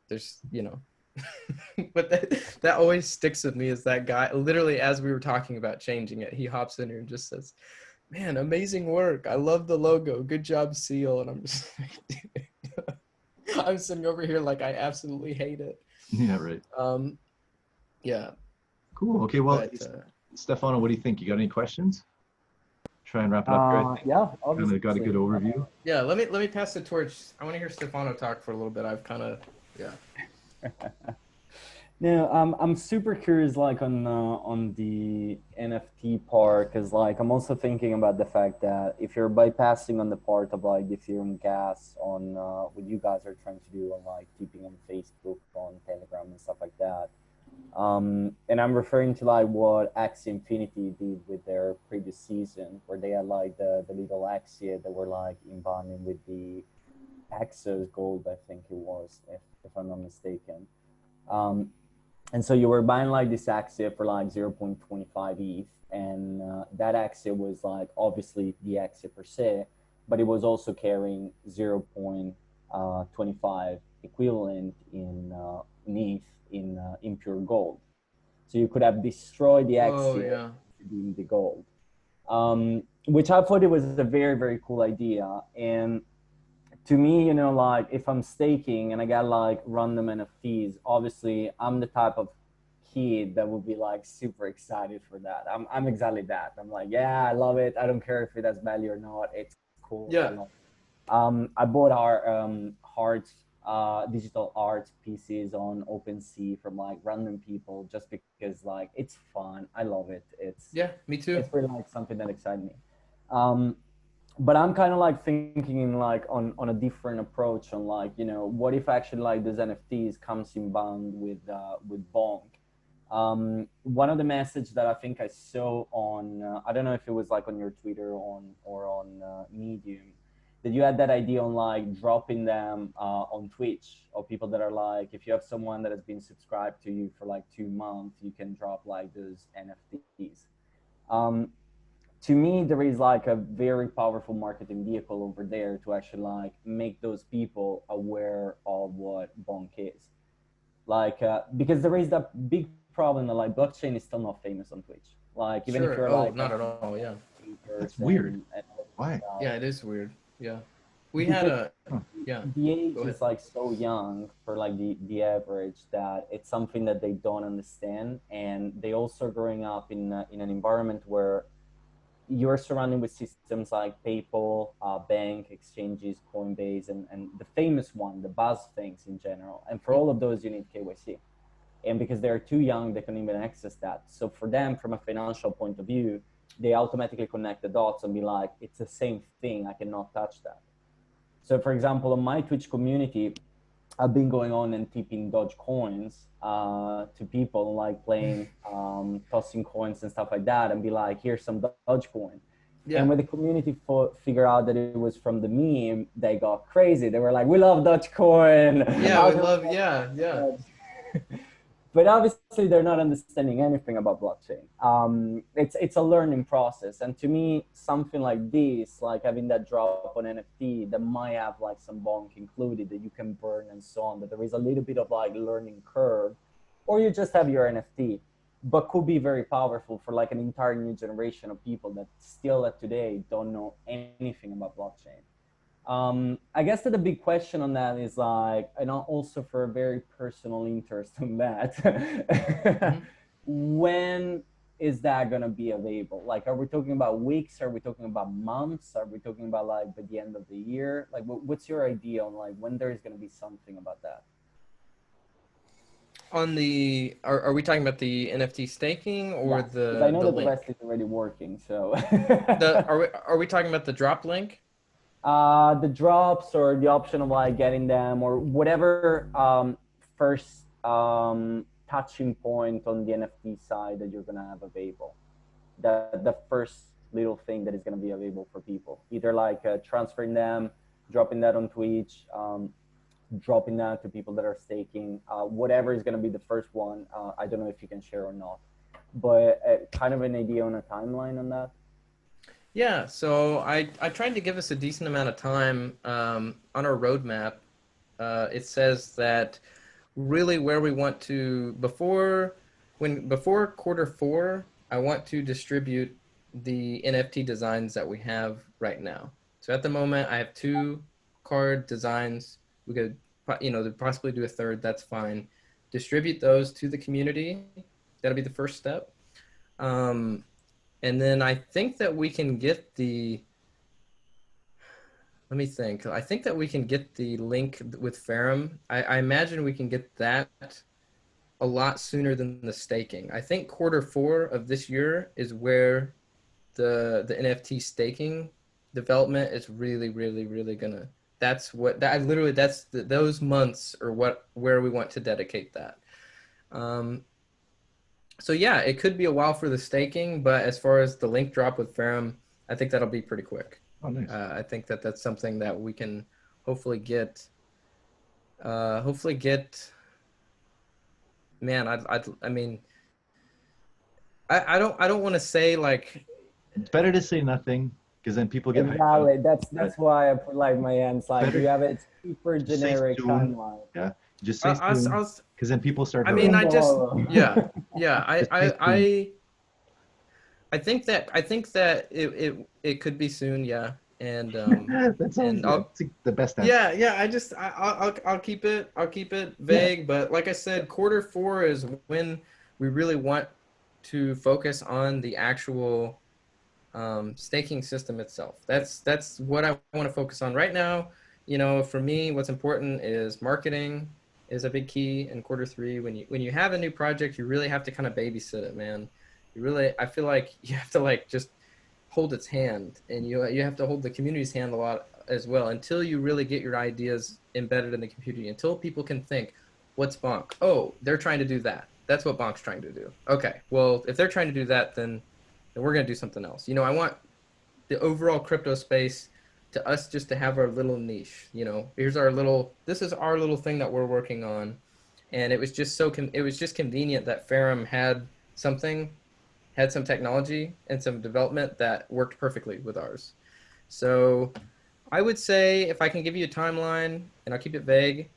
there's but that always sticks with me, is that guy, literally, as we were talking about changing it, he hops in here and just says, man, amazing work. I love the logo. Good job, Seal. And I'm just like, I'm sitting over here like I absolutely hate it. Yeah, right. Yeah. Cool. Okay, well, Stefano, what do you think? You got any questions? Try and wrap it up here, I think. Yeah, obviously. Kind of got a good overview. Yeah, let me pass the torch. I want to hear Stefano talk for a little bit. I've kind of, yeah. No, I'm super curious, like on the NFT part, because like I'm also thinking about the fact that if you're bypassing on the part of like the Ethereum gas on what you guys are trying to do on like keeping on Facebook, on Telegram, and stuff like that, and I'm referring to like what Axie Infinity did with their previous season, where they had like the little Axie that were like in bonding with the Axos Gold, I think it was, if I'm not mistaken. Um, and so you were buying like this Axia for like 0.25 ETH, and that Axia was like obviously the Axia per se, but it was also carrying 0.25 equivalent in ETH in pure gold. So you could have destroyed the Oh Axia yeah. redeem the gold, which I thought it was a very very cool idea. And to me, you know, like if I'm staking and I got like random NFTs, obviously I'm the type of kid that would be like super excited for that. I'm exactly that. I'm like, yeah, I love it. I don't care if it has value or not. It's cool. I Yeah. love it. I bought our art, digital art pieces on OpenSea from like random people just because like it's fun. I love it. Yeah, me too. It's really like something that excites me. Um, but I'm kind of like thinking in like on a different approach on like, you know, what if actually like those NFTs comes in bound with Bonk. One of the message that I think I saw on I don't know if it was like on your Twitter or on Medium, that you had that idea on like dropping them on Twitch, or people that are like, if you have someone that has been subscribed to you for like 2 months, you can drop like those NFTs. Um, to me, there is like a very powerful marketing vehicle over there to actually like make those people aware of what Bonk is. Like, because there is that big problem that like blockchain is still not famous on Twitch. Like, even if Sure. you're Oh, like not at all. Yeah. That's weird. and Why? Yeah, it is weird. Yeah. We had because a Huh. yeah. the age Go ahead. is like so young for like the average that it's something that they don't understand, and they also are growing up in an environment where you're surrounded with systems like PayPal, bank exchanges, Coinbase, and the famous one, the buzz things in general. And for all of those, you need KYC. And because they're too young, they can't even access that. So for them, from a financial point of view, they automatically connect the dots and be like, it's the same thing. I cannot touch that. So for example, in my Twitch community, I've been going on and tipping Doge coins to people, like playing, tossing coins and stuff like that, and be like, "Here's some Doge coin." And Yeah. when the community figure out that it was from the meme, they got crazy. They were like, "We love Dogecoin." Yeah, we love yeah, yeah. But obviously they're not understanding anything about blockchain. It's a learning process, and to me, something like this, like having that drop on NFT that might have like some bonk included that you can burn and so on, that there is a little bit of like learning curve, or you just have your NFT, but could be very powerful for like an entire new generation of people that still at today don't know anything about blockchain. I guess that the big question on that is like, and also for a very personal interest on that, Mhm. when is that going to be available? Like, are we talking about weeks? Are we talking about months? Are we talking about like by the end of the year? Like, what's your idea on like when there is going to be something about that? On the are we talking about the NFT staking or Yes, because I know the that the rest link? is already working. So, The are we talking about the drop link? the drops or the option of like getting them or whatever first touching point on the NFT side that you're gonna have available. The first little thing that is gonna be available for people, either like transferring them, dropping that on Twitch, dropping that to people that are staking, whatever is gonna be the first one. I don't know if you can share or not, but kind of an idea on a timeline on that. Yeah, so I tried to give us a decent amount of time on our roadmap. It says that really where we want to before quarter 4, I want to distribute the NFT designs that we have right now. So at the moment, I have 2 card designs. We could, possibly do a third. That's fine. Distribute those to the community. That'll be the first step. Um, and then I think that we can get the. Let me think. I think that we can get the link with Ferrum. I imagine we can get that a lot sooner than the staking. I think Q4 of this year is where the NFT staking development is really, really, really gonna. That's what that literally. Those months are where we want to dedicate that. So yeah, it could be a while for the staking, but as far as the link drop with Ferrum, I think that'll be pretty quick. Oh, nice. I think that's something that we can hopefully get. Hopefully get. Man, I mean, I don't want to say like. It's better to say nothing because then people get hyped Exactly. up. That's why I put like my hands like Better you have it super just say generic soon. timeline. Yeah, just say I soon was because then people start. I mean, harassing. yeah. Just say soon. I think that it could be soon, yeah. And That sounds and I'll, it's like the best answer. yeah. I'll keep it vague, but like I said, Q4 is when we really want to focus on the actual staking system itself. That's what I want to focus on right now. You know, for me, what's important is marketing is a big key in Q3. When you have a new project, you really have to kind of babysit it, man. I feel like you have to like just hold its hand, and you have to hold the community's hand a lot as well until you really get your ideas embedded in the community, until people can think, what's Bonk? Oh, they're trying to do that. That's what Bonk's trying to do. Okay, well, if they're trying to do that, then we're going to do something else. You know, I want the overall crypto space to us just to have our little niche. You know, this is our little thing that we're working on. And it was just it was just convenient that Ferrum had some technology and some development that worked perfectly with ours. So I would say, if I can give you a timeline, and I'll keep it vague,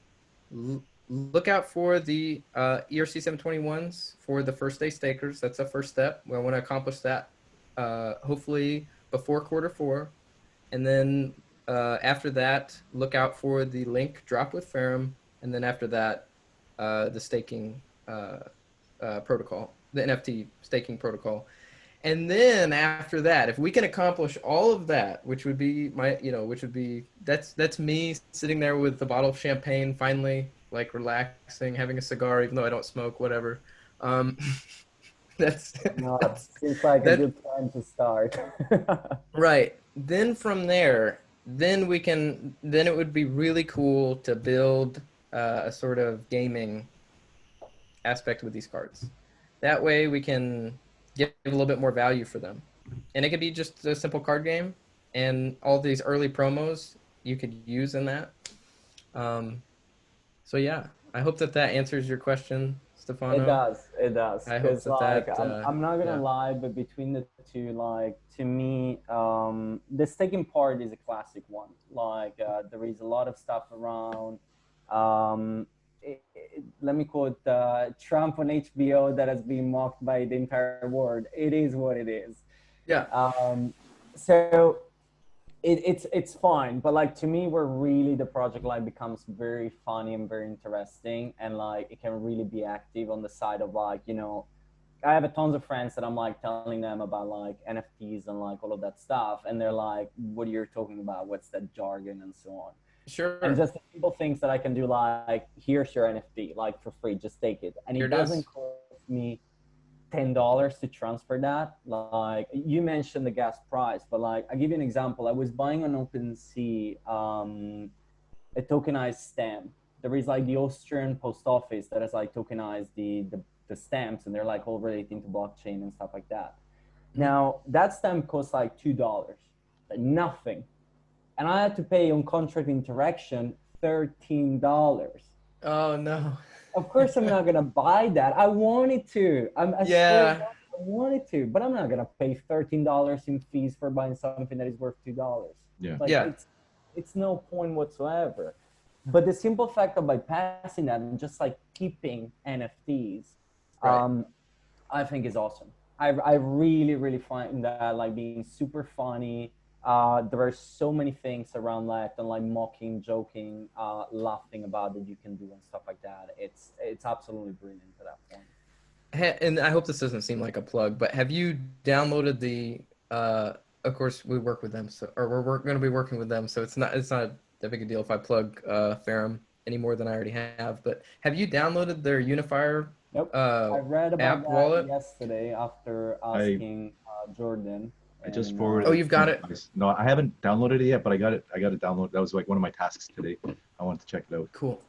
look out for the ERC 721s for the first day stakers. That's the first step. We want to accomplish that hopefully before Q4. And then after that, look out for the link drop with Ferrum. And then after that, the staking protocol, the NFT staking protocol. And then after that, if we can accomplish all of that, which would be that's me sitting there with the bottle of champagne, finally, like relaxing, having a cigar, even though I don't smoke, whatever. Seems like a good time to start. Right. Then from there, then it would be really cool to build a sort of gaming aspect with these cards. That way we can give a little bit more value for them. And it could be just a simple card game, and all these early promos you could use in that. So yeah, I hope that answers your question, Stefano. It does. I hope I'm not gonna lie, but between the two, like to me, the staking part is a classic one. Like there is a lot of stuff around. Let me quote Trump on HBO that has been mocked by the entire world. It is what it is. Yeah. So it's fine, but like to me, where really the project like becomes very funny and very interesting, and like it can really be active on the side of like, you know, I have a tons of friends that I'm like telling them about like NFTs and like all of that stuff, and they're like, "What are you talking about? What's that jargon?" and so on. Sure. And just the simple things that I can do, like, here's your NFT, like for free, just take it, and it doesn't cost me $10 to transfer that. Like you mentioned the gas price, but like I give you an example. I was buying on OpenSea a tokenized stamp. There is like the Austrian post office that has like tokenized the stamps, and they're like all relating to blockchain and stuff like that. Now that stamp costs like $2, like nothing, and I had to pay on contract interaction $13. Oh no. Of course, I'm not gonna buy that. I wanted to. I wanted to, but I'm not gonna pay $13 in fees for buying something that is worth $2. Yeah. Like, it's no point whatsoever. But the simple fact of bypassing that and just like keeping NFTs, right. I think is awesome. I really, really find that like being super funny. There are so many things around that, and like mocking, joking, laughing about that you can do and stuff like that. It's absolutely brilliant at that point. And I hope this doesn't seem like a plug, but have you downloaded the? Of course, we work with them, we're going to be working with them, so it's not that big a deal if I plug Ferrum any more than I already have. But have you downloaded their unifier Nope. I read about app that wallet. yesterday after I asking Jordan. I just And forwarded Oh, it you've to got you it. guys. No, I haven't downloaded it yet, but I got it. I got to download. That was like one of my tasks today. I wanted to check it out. Cool.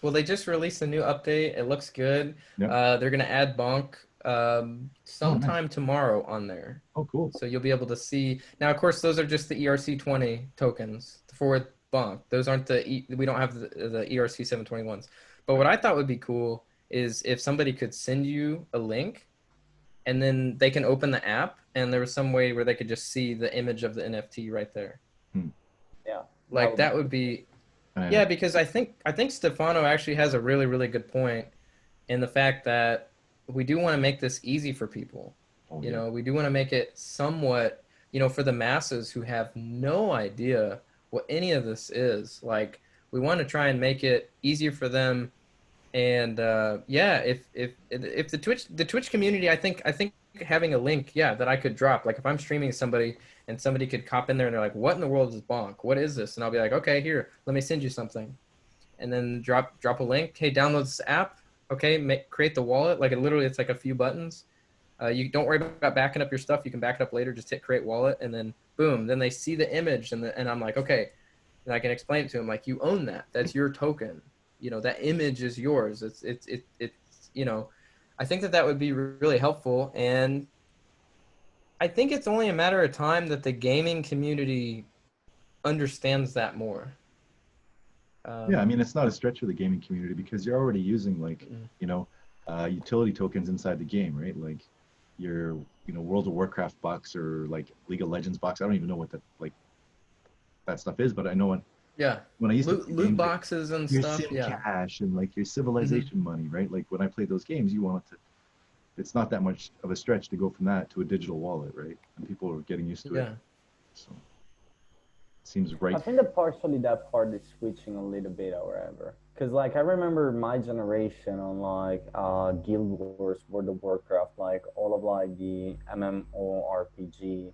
Well, they just released a new update. It looks good. Yep. They're gonna add Bonk Oh, nice. sometime tomorrow on there. Oh, cool. So you'll be able to see. Now, of course, those are just the ERC20 tokens for Bonk. Those aren't we don't have the ERC 721s. But what I thought would be cool is if somebody could send you a link and then they can open the app and there was some way where they could just see the image of the NFT right there. yeah, Like that would be, yeah, because I think Stefano actually has a really, really good point in the fact that we do want to make this easy for people. Oh, You yeah. know, we do want to make it somewhat, you know, for the masses who have no idea what any of this is. Like, we want to try and make it easier for them. And yeah, if the Twitch community, I think having a link, yeah, that I could drop. Like, if I'm streaming somebody and somebody could cop in there and they're like, "What in the world is Bonk? What is this?" And I'll be like, "Okay, here, let me send you something," and then drop a link. Hey, download this app. Okay, create the wallet. Like, it's like a few buttons. You don't worry about backing up your stuff. You can back it up later. Just hit create wallet, and then boom. Then they see the image, and I'm like, okay, and I can explain it to them. Like, you own that. That's your token. You know, that image is yours. It's you know, I think that would be really helpful, and I think it's only a matter of time that the gaming community understands that more. Yeah, I mean, it's not a stretch for the gaming community because you're already using like, you know, utility tokens inside the game, right? Like your, you know, World of Warcraft box or like League of Legends box. I don't even know what that stuff is, but I know when I used to play loot games, like, boxes and your stuff. sim Yeah. cash and like your civilization money, right? Like when I played those games, you want it to. It's not that much of a stretch to go from that to a digital wallet, right? And people are getting used to it. Yeah. So it seems right. I think that partially that part is switching a little bit, however, because like I remember my generation on like Guild Wars, World of Warcraft, like all of like the MMORPG,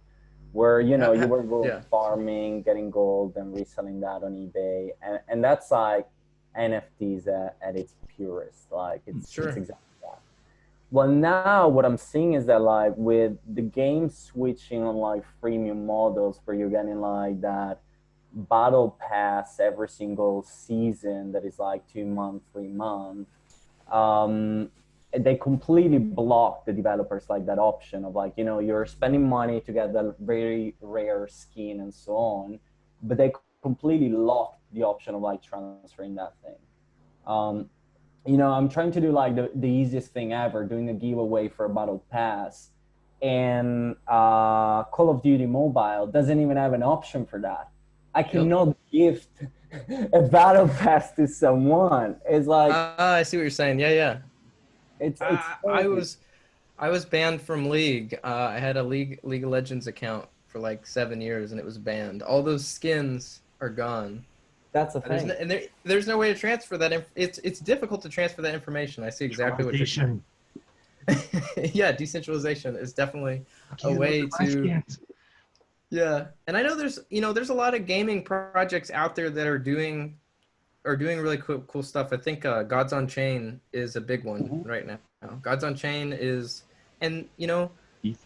where you know you were going Yeah. farming, getting gold, and reselling that on eBay, and that's like NFTs at its purest. Like it's Sure. exactly that. Well, now what I'm seeing is that like with the game switching on like freemium models where you're getting like that battle pass every single season that is like 2 month, 3 month, they completely block the developers like that option of like, you know, you're spending money to get the very rare skin and so on, but they completely lock the option of like transferring that thing. You know, I'm trying to do like the easiest thing ever, doing a giveaway for a battle pass, and Call of Duty Mobile doesn't even have an option for that. I cannot gift a battle pass to someone. It's like I see what you're saying. Yeah, yeah. it's I was banned from League. I had a League of Legends account for like 7 years, and it was banned. All those skins are gone. That's a thing. There's no way to transfer that. It's difficult to transfer that information. I see exactly what you're saying. Yeah, decentralization is definitely a way to. Yeah, and I know there's a lot of gaming projects out there that are doing really cool stuff. I think Gods on Chain is a big one right now. Gods on Chain is, and you know,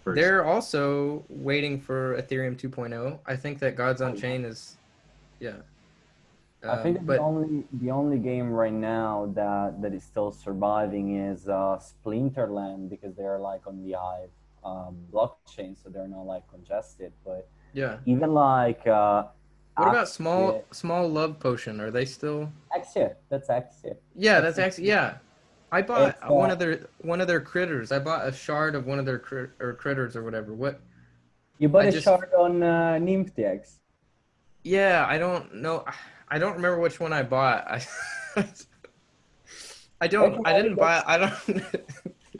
they're also waiting for Ethereum 2.0. I think that Gods on Chain is, yeah. I think the only game right now that is still surviving is Splinterland because they're like on the Hive blockchain, so they're not like congested. But yeah, even like what about small love potion? Are they still? Axia, that's Axia. Yeah, that's actually yeah. I bought one of their critters. I bought a shard of one of their critters or whatever. What? You bought a shard on NymphTX. Yeah, I don't know. I don't remember which one I bought. I didn't buy. I don't.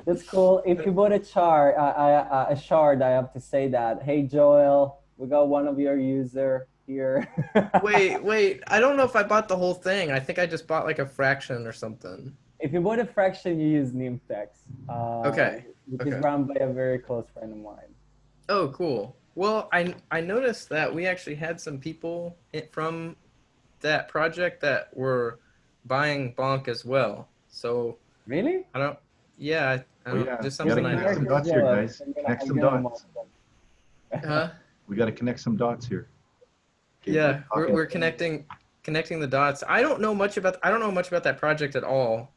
That's cool. If you bought a shard, I have to say that. Hey, Joel, we got one of your user here. Wait. I don't know if I bought the whole thing. I think I just bought like a fraction or something. If you bought a fraction, you use NymphTX. Okay. Which is run by a very close friend of mine. Oh, cool. Well, I noticed that we actually had some people from that project that were buying Bonk as well. So really? Yeah, I Oh don't, yeah, just we gotta something I connect some know. dots here, guys. Connect some dots. Huh? We gotta connect some dots here. Okay, we're Yeah, talking. we're connecting the dots. I don't know much about that project at all.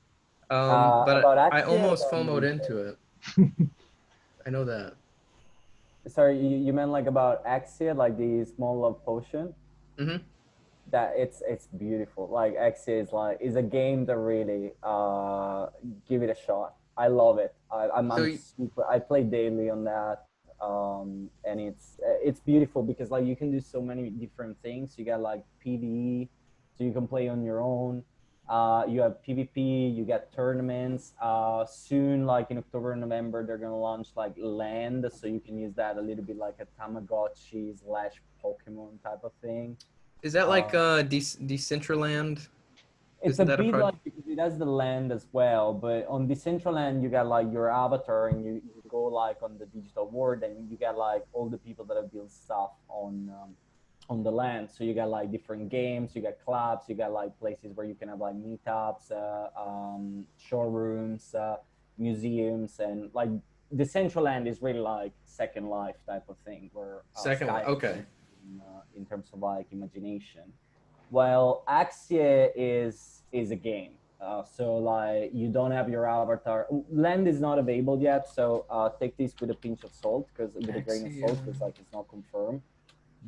But About I Axia, almost about FOMO'd into it. I know that. sorry, you meant like about Axia, like the small love potion. Hmm. That it's beautiful. Like Axia is a game that really give it a shot. I love it. I'm So super. I play daily on that, and it's beautiful because like you can do so many different things. You got like PVE, so you can play on your own. You have PvP. You get tournaments. Soon, like in October and November, they're gonna launch like land, so you can use that a little bit like a Tamagotchi slash Pokemon type of thing. is that like Uh, Decentraland? it's a Isn't that a bit project? like because it has the land as well, but on Decentraland you got like your avatar and you go like on the digital world and you got like all the people that have built stuff on the land. So you got like different games, you got clubs, you got like places where you can have like meetups, showrooms, museums, and like Decentraland is really like Second Life type of thing where Second one. Sky Okay. in terms of like imagination. Well, Axie is a game. So like you don't have your avatar. Land is not available yet, so take this with a pinch of salt, because with a grain of salt, because like it's not confirmed.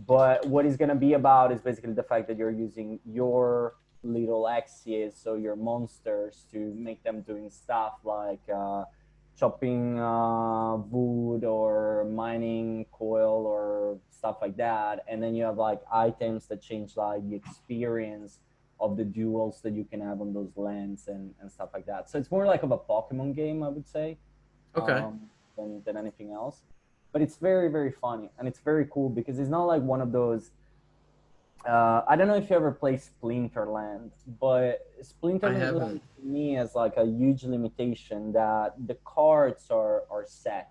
But what it's gonna be about is basically the fact that you're using your little Axies, so your monsters, to make them doing stuff like chopping wood or mining coal or stuff like that. And then you have like items that change like the experience of the duels that you can have on those lands and stuff like that. So it's more like of a Pokemon game, I would say, Okay. than anything else. But it's very, very funny, and it's very cool because it's not like one of those. I don't know if you ever play Splinterland, but I Splinterland haven't. to me has like a huge limitation that the cards are set.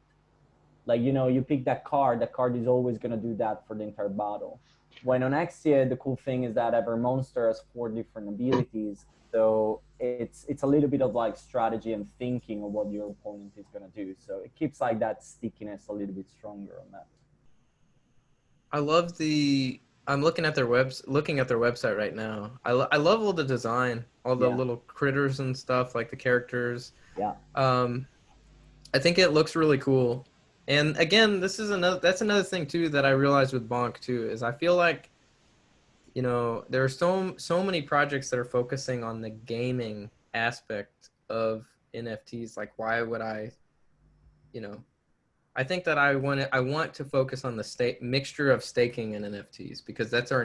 Like, you know, you pick that card is always going to do that for the entire battle. When on Axia, the cool thing is that every monster has 4 different abilities, so it's a little bit of like strategy and thinking of what your opponent is going to do. So it keeps like that stickiness a little bit stronger on that. I love the. I'm looking at their website right now. I love all the design, all the Yeah, little critters and stuff, like the characters. yeah, Um, I think it looks really cool. And again, that's another thing too that I realized with Bonk too is I feel like, there are so many projects that are focusing on the gaming aspect of NFTs. Like, why would you know, I think that I want to focus on the state mixture of staking and NFTs because that's our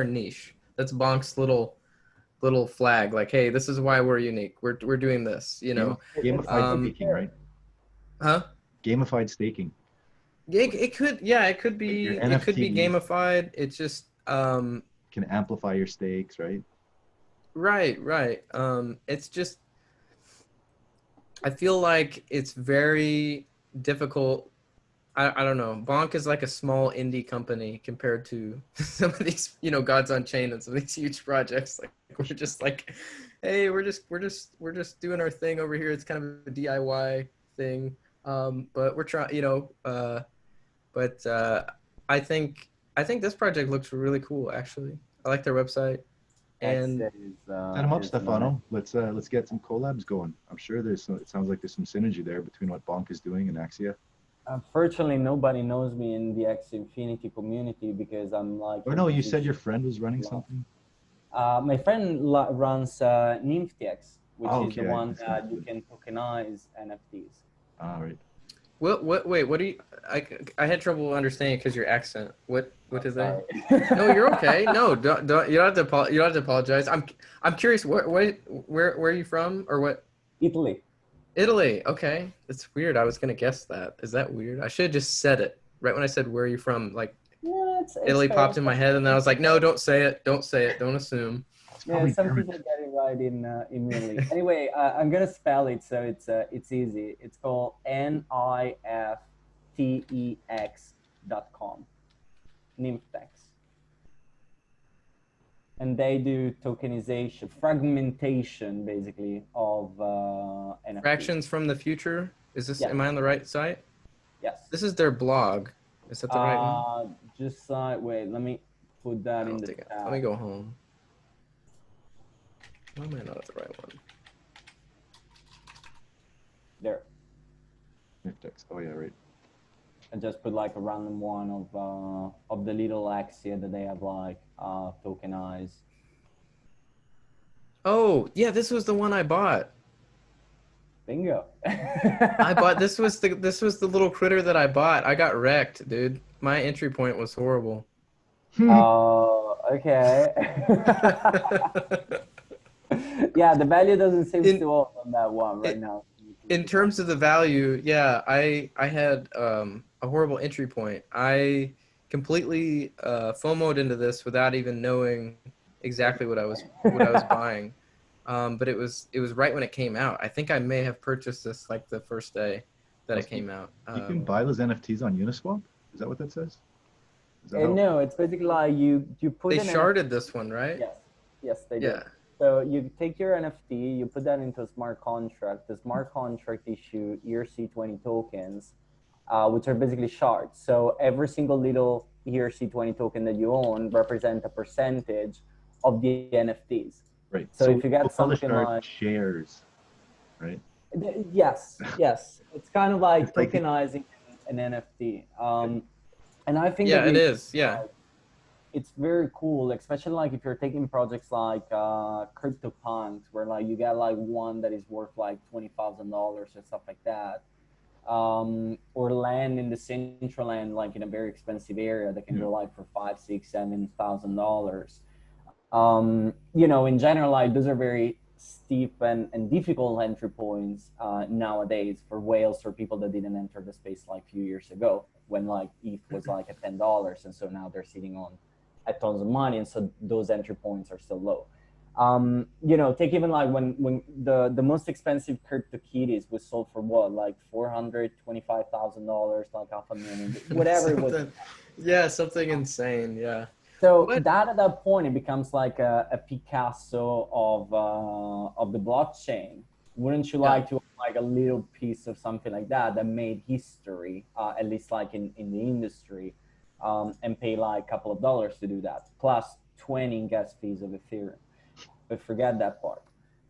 niche. That's Bonk's little flag. Like, hey, this is why we're unique. We're doing this. it's Gamified to be staking, fair. right? Huh? Gamified staking. It could, yeah, it could Like your be NFTs gamified. It's just can amplify your stakes, right? right. It's just I feel like it's very difficult. I don't know. Bonk is like a small indie company compared to some of these, Gods on Chain and some of these huge projects. Like we're just like, hey, we're just doing our thing over here. It's kind of a DIY thing. But we're trying, but I think this project looks really cool actually. I like their website. And Axia Set them up, is nice. Stefano. Let's get some collabs going. I'm sure it sounds like there's some synergy there between what Bonk is doing and Axia. Unfortunately, nobody knows me in the X Infinity community because I'm like Or in a no, you said your position. friend was running something. My friend runs NymphTX, which Oh, is the okay, I one that you misunderstood. can tokenize NFTs. All right. what do you I had trouble understanding because your accent. What Oh, did they? sorry. No, you're okay. No, don't you don't have to you don't have to apologize. I'm curious where are you from or what? Italy. Italy. Okay. That's weird. I was gonna guess that. Is that weird? I should have just said it right when I said where are you from? Like Yeah, it's Italy fair. popped in my head and then I was like, no, don't say it. Don't say it. Don't assume. It's Yeah, probably some German. people get it right immediately. Anyway, I'm gonna spell it so it's easy. It's called NIFTEX.com. Nymftex. and they do tokenization, fragmentation, basically, of NFTs. Fractions from the future. Is this? Yeah. Am I on the right site? Yes. This is their blog. Is that the right one? Just wait. Let me put that I in don't the think. chat. Let me go home. Why am I not at the right one? There. Oh yeah, right. I just put like a random one of the little Axia that they have like tokenized. Oh yeah, this was the one I bought. Bingo. I bought this was the little critter that I bought. I got wrecked, dude. My entry point was horrible. Oh, okay. Yeah, the value doesn't seem too old on that one right now. In terms of the value, yeah, I had a horrible entry point. I completely FOMO'd into this without even knowing exactly what I was buying. But it was right when it came out. I think I may have purchased this like the first day that it came out. You can buy those NFTs on Uniswap. Is that what that says? Is that no, it's basically like you put they an sharded this one, right? Yes, they Yeah. did. So you take your NFT, you put that into a smart contract. The smart contract issue ERC20 tokens, which are basically shards. So every single little ERC20 token that you own represents a percentage of the NFTs. Right. So if you get something shard like shares, right? yes, it's kind of like It's like tokenizing an NFT. And I think Yeah, that it is. Yeah. it's very cool, especially like if you're taking projects like CryptoPunks, where like you get like one that is worth like $20,000 or stuff like that, or land in the central land, like in a very expensive area that can go like for $5, $6, $7,000. You know, in general, like those are very steep and difficult entry points nowadays for whales or people that didn't enter the space like a few years ago when like ETH was like at $10, and so now they're sitting on at tons of money, and so those entry points are still low. You know, take even like when the most expensive CryptoKitties was sold for what, like $425,000, like $500,000, whatever it was. Yeah, something insane. Yeah. So that at that point it becomes like a Picasso of the blockchain. Wouldn't you like to have like a little piece of something like that made history, at least like in the industry, and pay like a couple of dollars to do that, plus 20 gas fees of Ethereum? But forget that part.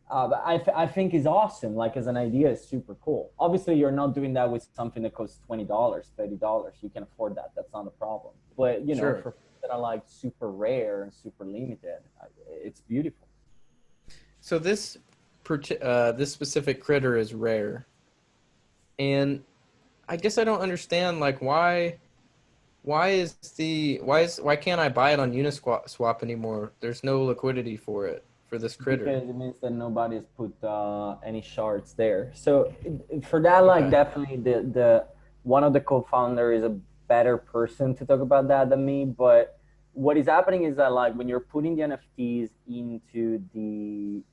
But I think is awesome. Like as an idea, is super cool. Obviously, you're not doing that with something that costs $20, $30. You can afford that. That's not a problem. But you know, for that are like super rare and super limited, it's beautiful. So this specific critter is rare, and I guess I don't understand like why can't I buy it on Uniswap anymore? There's no liquidity for it, for this critter. Because it means that nobody's put any shards there. So for that, like definitely the one of the co-founder is a better person to talk about that than me. But what is happening is that like when you're putting the NFTs into the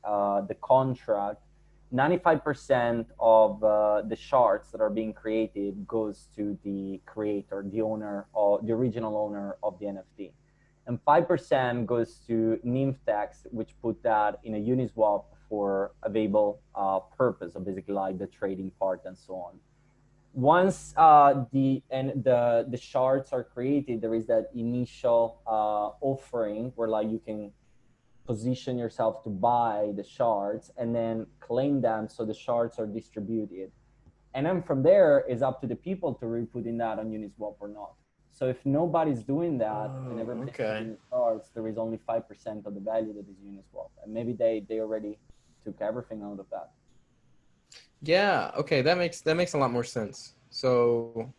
contract, 95% of the shards that are being created goes to the creator, the owner, or the original owner of the NFT. And 5% goes to Nymphtex, which put that in a Uniswap for available purpose, so basically like the trading part and so on. Once the shards are created, there is that initial offering where like you can position yourself to buy the shards and then claim them, so the shards are distributed. And then from there, it's up to the people to re-put in that on Uniswap or not. So if nobody's doing that and everybody's putting shards, there is only 5% of the value that is Uniswap. And maybe they already took everything out of that. Yeah, okay, that makes a lot more sense. So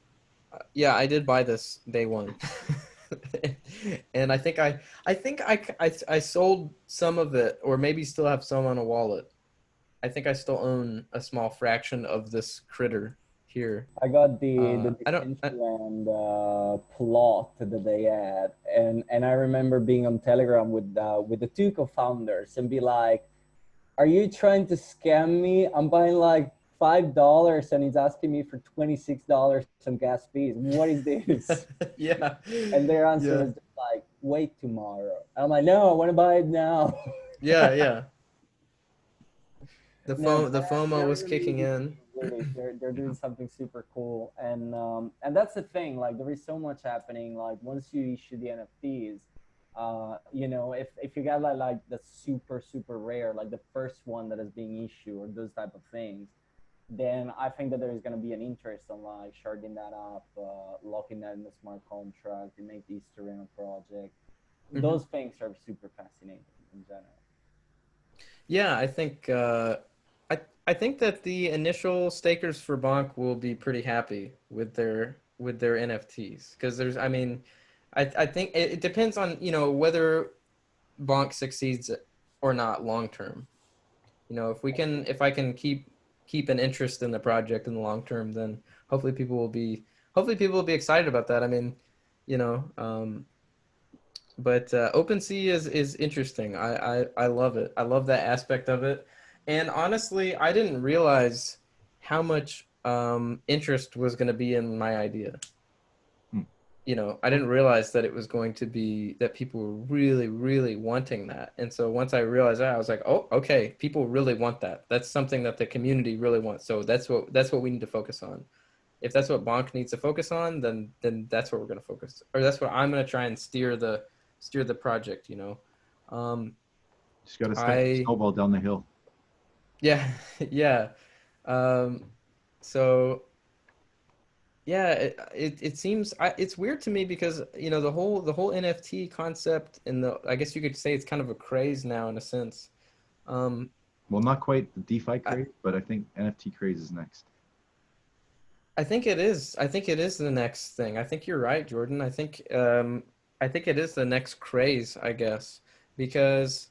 yeah, I did buy this day one. And I think I sold some of it, or maybe still have some on a wallet. I think I still own a small fraction of this critter here. I got the Decentraland plot that they had, and I remember being on Telegram with the two co-founders and be like, "Are you trying to scam me? I'm buying like $5 and he's asking me for $26 some gas fees. What is this? Yeah. And their answer Yeah. was just like, wait tomorrow. I'm like, no, I want to buy it now. Yeah. Yeah. The No, the FOMO they're was really kicking in. really they're doing something super cool, and that's the thing. Like there is so much happening. Like once you issue the NFTs, you know, if you got like the super rare, like the first one that is being issued or those type of things, then I think that there is going to be an interest on like sharding that up, locking that in the smart contract, to make the Ethereum project. Those things are super fascinating in general. Yeah, I think I think that the initial stakers for Bonk will be pretty happy with their NFTs, because there's, I mean, I think it depends on, you know, whether Bonk succeeds or not long term. You know, if I can keep an interest in the project in the long term, then hopefully people will be excited about that. I mean, you know, but OpenSea is interesting. I love it. I love that aspect of it. And honestly, I didn't realize how much interest was going to be in my idea. You know, I didn't realize that it was going to be that people were really, really wanting that. And so once I realized that, I was like, oh, okay, people really want that. That's something that the community really wants. So that's what we need to focus on. If that's what Bonk needs to focus on, then that's what we're going to focus, or that's what I'm going to try and steer the project, you know. Just got to snowball down the hill. Yeah. Yeah. So yeah, it seems, it's weird to me because, you know, the whole NFT concept, and I guess you could say it's kind of a craze now in a sense. Well, not quite the DeFi craze, but I think NFT craze is next. I think it is. I think it is the next thing. I think you're right, Jordan. I think it is the next craze, I guess, because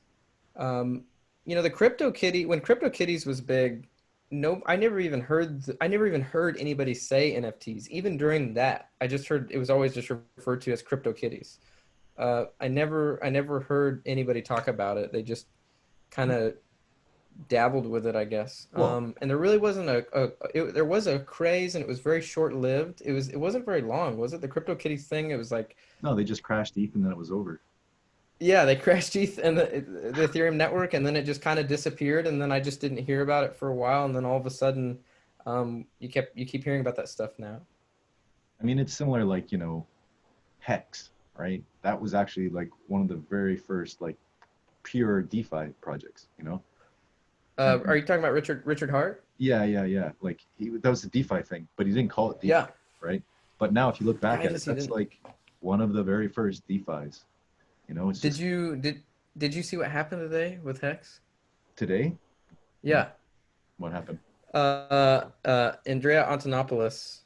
you know, the CryptoKitty, when CryptoKitties was big, no, I never even heard anybody say NFTs. Even during that, I just heard it was always just referred to as CryptoKitties. I never heard anybody talk about it. They just kind of dabbled with it, I guess. Well, And there really wasn't there was a craze, and it was very short lived. It wasn't very long, was it? The CryptoKitties thing, it was like, no, they just crashed ETH and then it was over. yeah, they crashed ETH and the Ethereum network, and then it just kind of disappeared, and then I just didn't hear about it for a while, and then all of a sudden, you keep hearing about that stuff now. I mean, it's similar, like, you know, Hex, right? That was actually like one of the very first like pure DeFi projects, you know? Are you talking about Richard Hart? Yeah. Like that was a DeFi thing, but he didn't call it DeFi, Yeah, right? But now if you look back I at it, guess he that's didn't. like one of the very first DeFis. You know, it's Did just you did you see what happened today with Hex? today. No, Yeah. what happened? Andrea Antonopoulos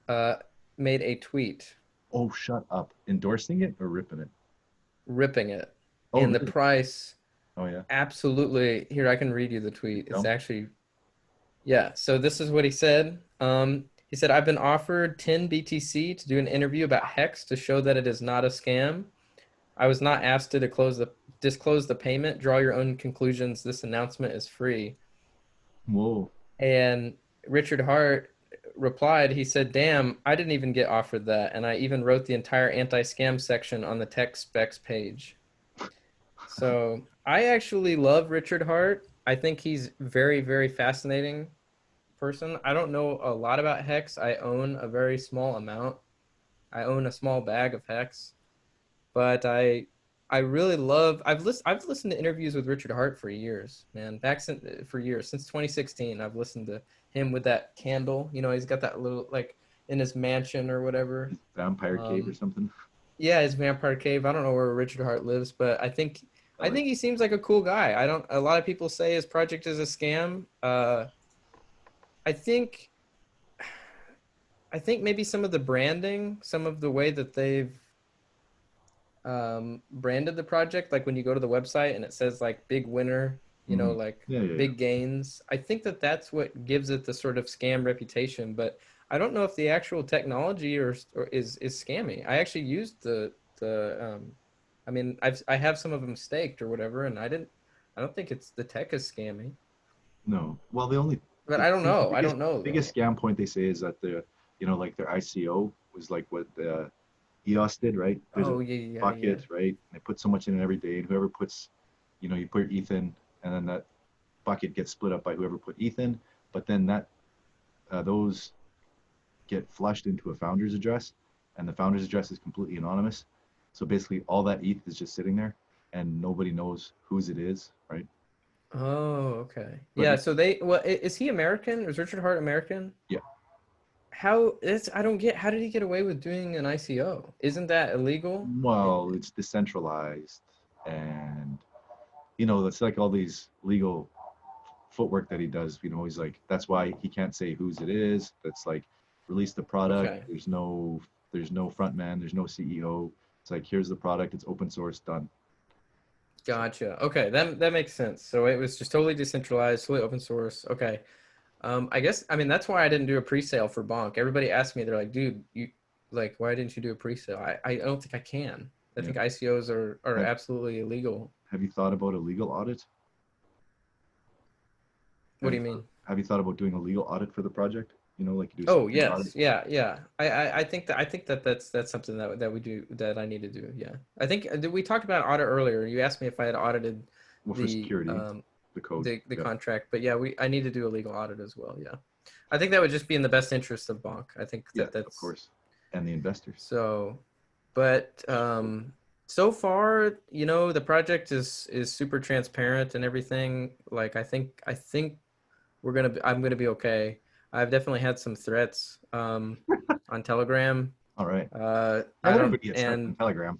uh, made a tweet Oh, shut up. Endorsing it or ripping it? ripping it, Oh, and the really? price Oh, yeah. absolutely. Here, I can read you the tweet. It's Jump. actually, yeah. So this is what he said. He said, "I've been offered 10 BTC to do an interview about Hex to show that it is not a scam. I was not asked to disclose the payment. Draw your own conclusions. This announcement is free." Whoa. And Richard Hart replied, he said, "Damn, I didn't even get offered that. And I even wrote the entire anti-scam section on the tech specs page." So I actually love Richard Hart. I think he's very, very fascinating person. I don't know a lot about Hex. I own a very small amount. I own a small bag of Hex, but I really love. I've listened to interviews with Richard Hart for years, man. For years, since 2016. I've listened to him with that candle. You know, he's got that little, like, in his mansion or whatever. Vampire cave or something. Yeah, his vampire cave. I don't know where Richard Hart lives, but I think he seems like a cool guy. I don't. A lot of people say his project is a scam. I think maybe some of the branding, some of the way that they've branded the project, like when you go to the website and it says like big winner, you know, like Yeah. big gains. I think that's what gives it the sort of scam reputation, but I don't know if the actual technology or is scammy. I actually used I mean, I have some of them staked or whatever, and I don't think the tech is scammy. No. Well, the only But I don't know. I biggest, don't know. biggest scam point they say is that like their ICO was like what the EOS did, right? There's Oh a yeah. bucket, right? And they put so much in it every day, and whoever puts, you put your ETH in, and then that bucket gets split up by whoever put ETH in, but then those get flushed into a founder's address, and the founder's address is completely anonymous. So basically, all that ETH is just sitting there, and nobody knows whose it is, right? Oh, okay. But Yeah. So is he American? Is Richard Hart American? yeah, I don't get, how did he get away with doing an ICO? Isn't that illegal? well, it's decentralized, and it's like all these legal footwork that he does. He's like, that's why he can't say whose it is. That's like, release the product. Okay. There's no front man. There's no CEO. It's like, here's the product. It's open source. Done. Gotcha. Okay, that makes sense. So it was just totally decentralized, totally open source. Okay. I mean that's why I didn't do a pre-sale for Bonk. Everybody asked me, they're like, dude, why didn't you do a pre-sale? I don't think I can. I think ICOs are absolutely illegal. Have you thought about a legal audit? What do you mean? Have you thought about doing a legal audit for the project? Like you do. Oh yes, yeah. I think that's something that we do, that I need to do. Yeah, I think we talked about audit earlier. You asked me if I had audited Well, for security, the code, the contract, but yeah, I need to do a legal audit as well. Yeah, I think that would just be in the best interest of Bonk. I think that's of course, and the investors. So, but so far, the project is super transparent and everything. Like I think I'm gonna be okay. I've definitely had some threats on Telegram. All right. On Telegram.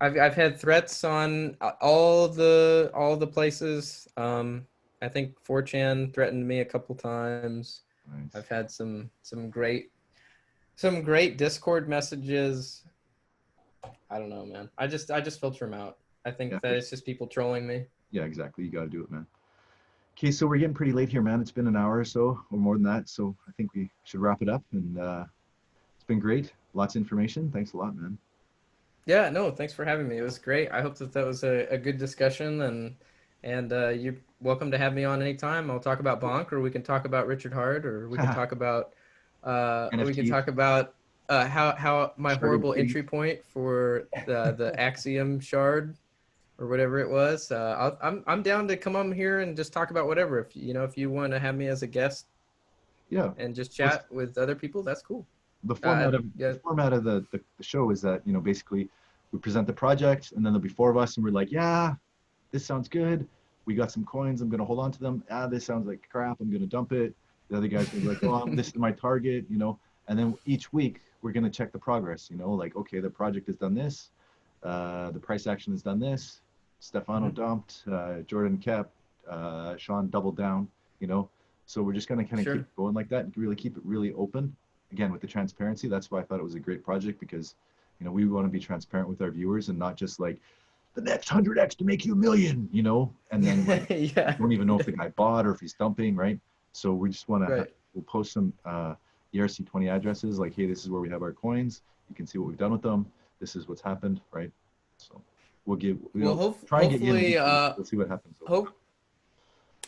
I've had threats on all the places. I think 4chan threatened me a couple times. Nice. I've had some great Discord messages. I don't know, man. I just filter them out. I think that it's just people trolling me. Yeah, exactly. You got to do it, man. Okay, so we're getting pretty late here, man. It's been an hour or so, or more than that. So I think we should wrap it up. And it's been great. Lots of information. Thanks a lot, man. Yeah, no, thanks for having me. It was great. I hope that was a good discussion, and you're welcome to have me on anytime. I'll talk about Bonk, or we can talk about Richard Hart, or we can talk about how my horrible entry point for the Axiom shard, or whatever it was. I'm down to come on here and just talk about whatever. If you want to have me as a guest, and just chat with other people, that's cool. The format of the show is that basically we present the project, and then there'll be four of us, and we're like, yeah, this sounds good. We got some coins. I'm gonna hold on to them. This sounds like crap. I'm gonna dump it. The other guys will be like, oh, this is my target, And then each week we're gonna check the progress. Like, okay, the project has done this. The price action has done this. Stefano dumped. Jordan kept. Sean doubled down. So we're just gonna kind of keep going like that and really keep it really open. Again, with the transparency, that's why I thought it was a great project, because we want to be transparent with our viewers and not just like the next 100x to make you $1 million, and then you don't even know if the guy bought or if he's dumping, right? So we just want to we'll post some ERC20 addresses, like, hey, this is where we have our coins. You can see what we've done with them. This is what's happened, right? So we'll try and get you in. We'll see what happens.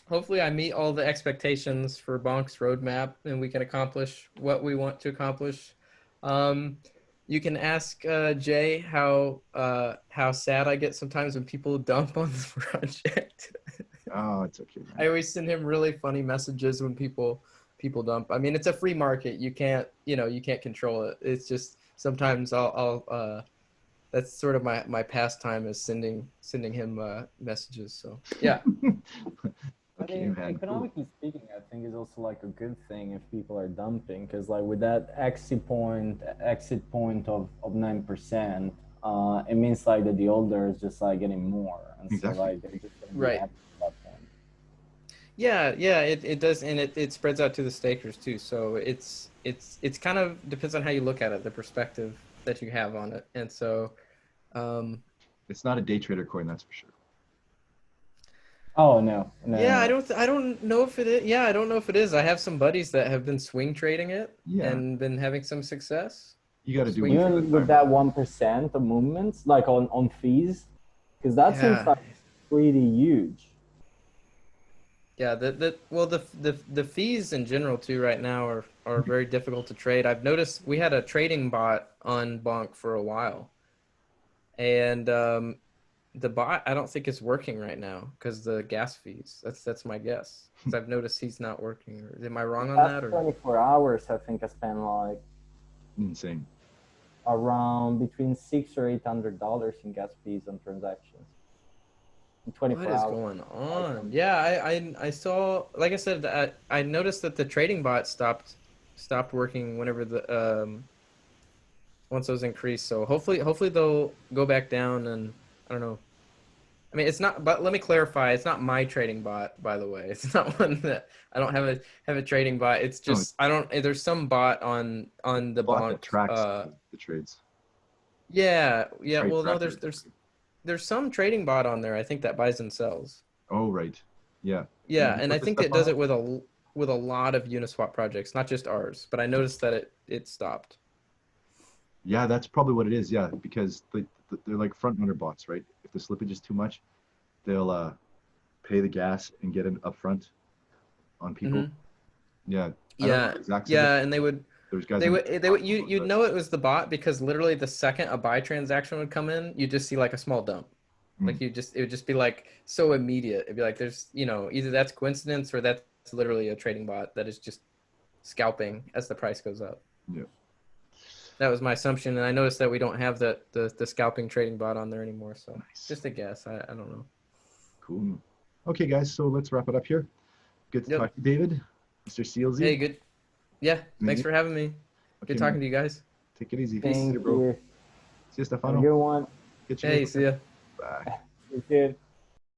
Hopefully I meet all the expectations for Bonk's roadmap, and we can accomplish what we want to accomplish. You can ask Jay how sad I get sometimes when people dump on the project. Oh, it's okay, man. I always send him really funny messages when people dump. I mean, it's a free market. You can't control it. It's just sometimes I'll that's sort of my pastime, is sending him messages. So yeah. Okay, man. Economically speaking, I think it's also like a good thing if people are dumping, because like with that exit point of 9%, it means like that the older is just like getting more, and exactly. So like they're just right. Yeah, it does, and it spreads out to the stakers too. So it's kind of depends on how you look at it, the perspective that you have on it, and so. It's not a day trader coin, that's for sure. Oh no. Yeah, I don't know if it is. Yeah, I don't know if it is. I have some buddies that have been swing trading it and been having some success. You got to do even with that 1% of movements, like on fees, because that seems like pretty huge. Yeah, the fees in general too right now are very difficult to trade. I've noticed we had a trading bot on Bonk for a while, and the bot I don't think is working right now because the gas fees. That's my guess. 'Cause I've noticed he's not working. Am I wrong on that? Last Or 24 hours, I think I spent like Insane. around between $600 or $800 in gas fees on transactions in 24 what is hours. going on? Yeah, I saw. Like I said, I noticed that the trading bot stopped working whenever the once those increased. So hopefully they'll go back down. And I don't know. I mean, it's not. But let me clarify. It's not my trading bot, by the way. It's not one that I don't have a trading bot. It's No, just I don't. There's some bot on the Bot that Bonk. tracks the trades. Yeah. Trade Well, no. tracker. There's some trading bot on there. I think that buys and sells. Oh, right. Yeah. Yeah, you and I put the think stuff it does on it with a lot of Uniswap projects, not just ours. But I noticed that it stopped. Yeah, that's probably what it is. Yeah, because they're like front runner bots, right? If the slippage is too much, they'll pay the gas and get it up front on people. Hmm. Yeah, I don't know Yeah, the exact yeah, statistics. and they would There's guys they on would they would talking about you'd that. know it was the bot because literally the second a buy transaction would come in, you just see like a small dump. Like Mm. it would just be like so immediate. It'd be like there's either that's coincidence or that's literally a trading bot that is just scalping as the price goes up. Yeah. That was my assumption, and I noticed that we don't have the scalping trading bot on there anymore. So Nice. just a guess. I don't know. Cool. Okay, guys, so let's wrap it up here. Good to Yep. talk to you, David. Mr. Sealsy. Hey, good. Yeah, thanks for having me. Okay, Good talking man. to you guys. Take it easy. Thank Later, bro. you. See you, Have a Stefano. good one. Get you Hey, later. see ya. Bye. You too.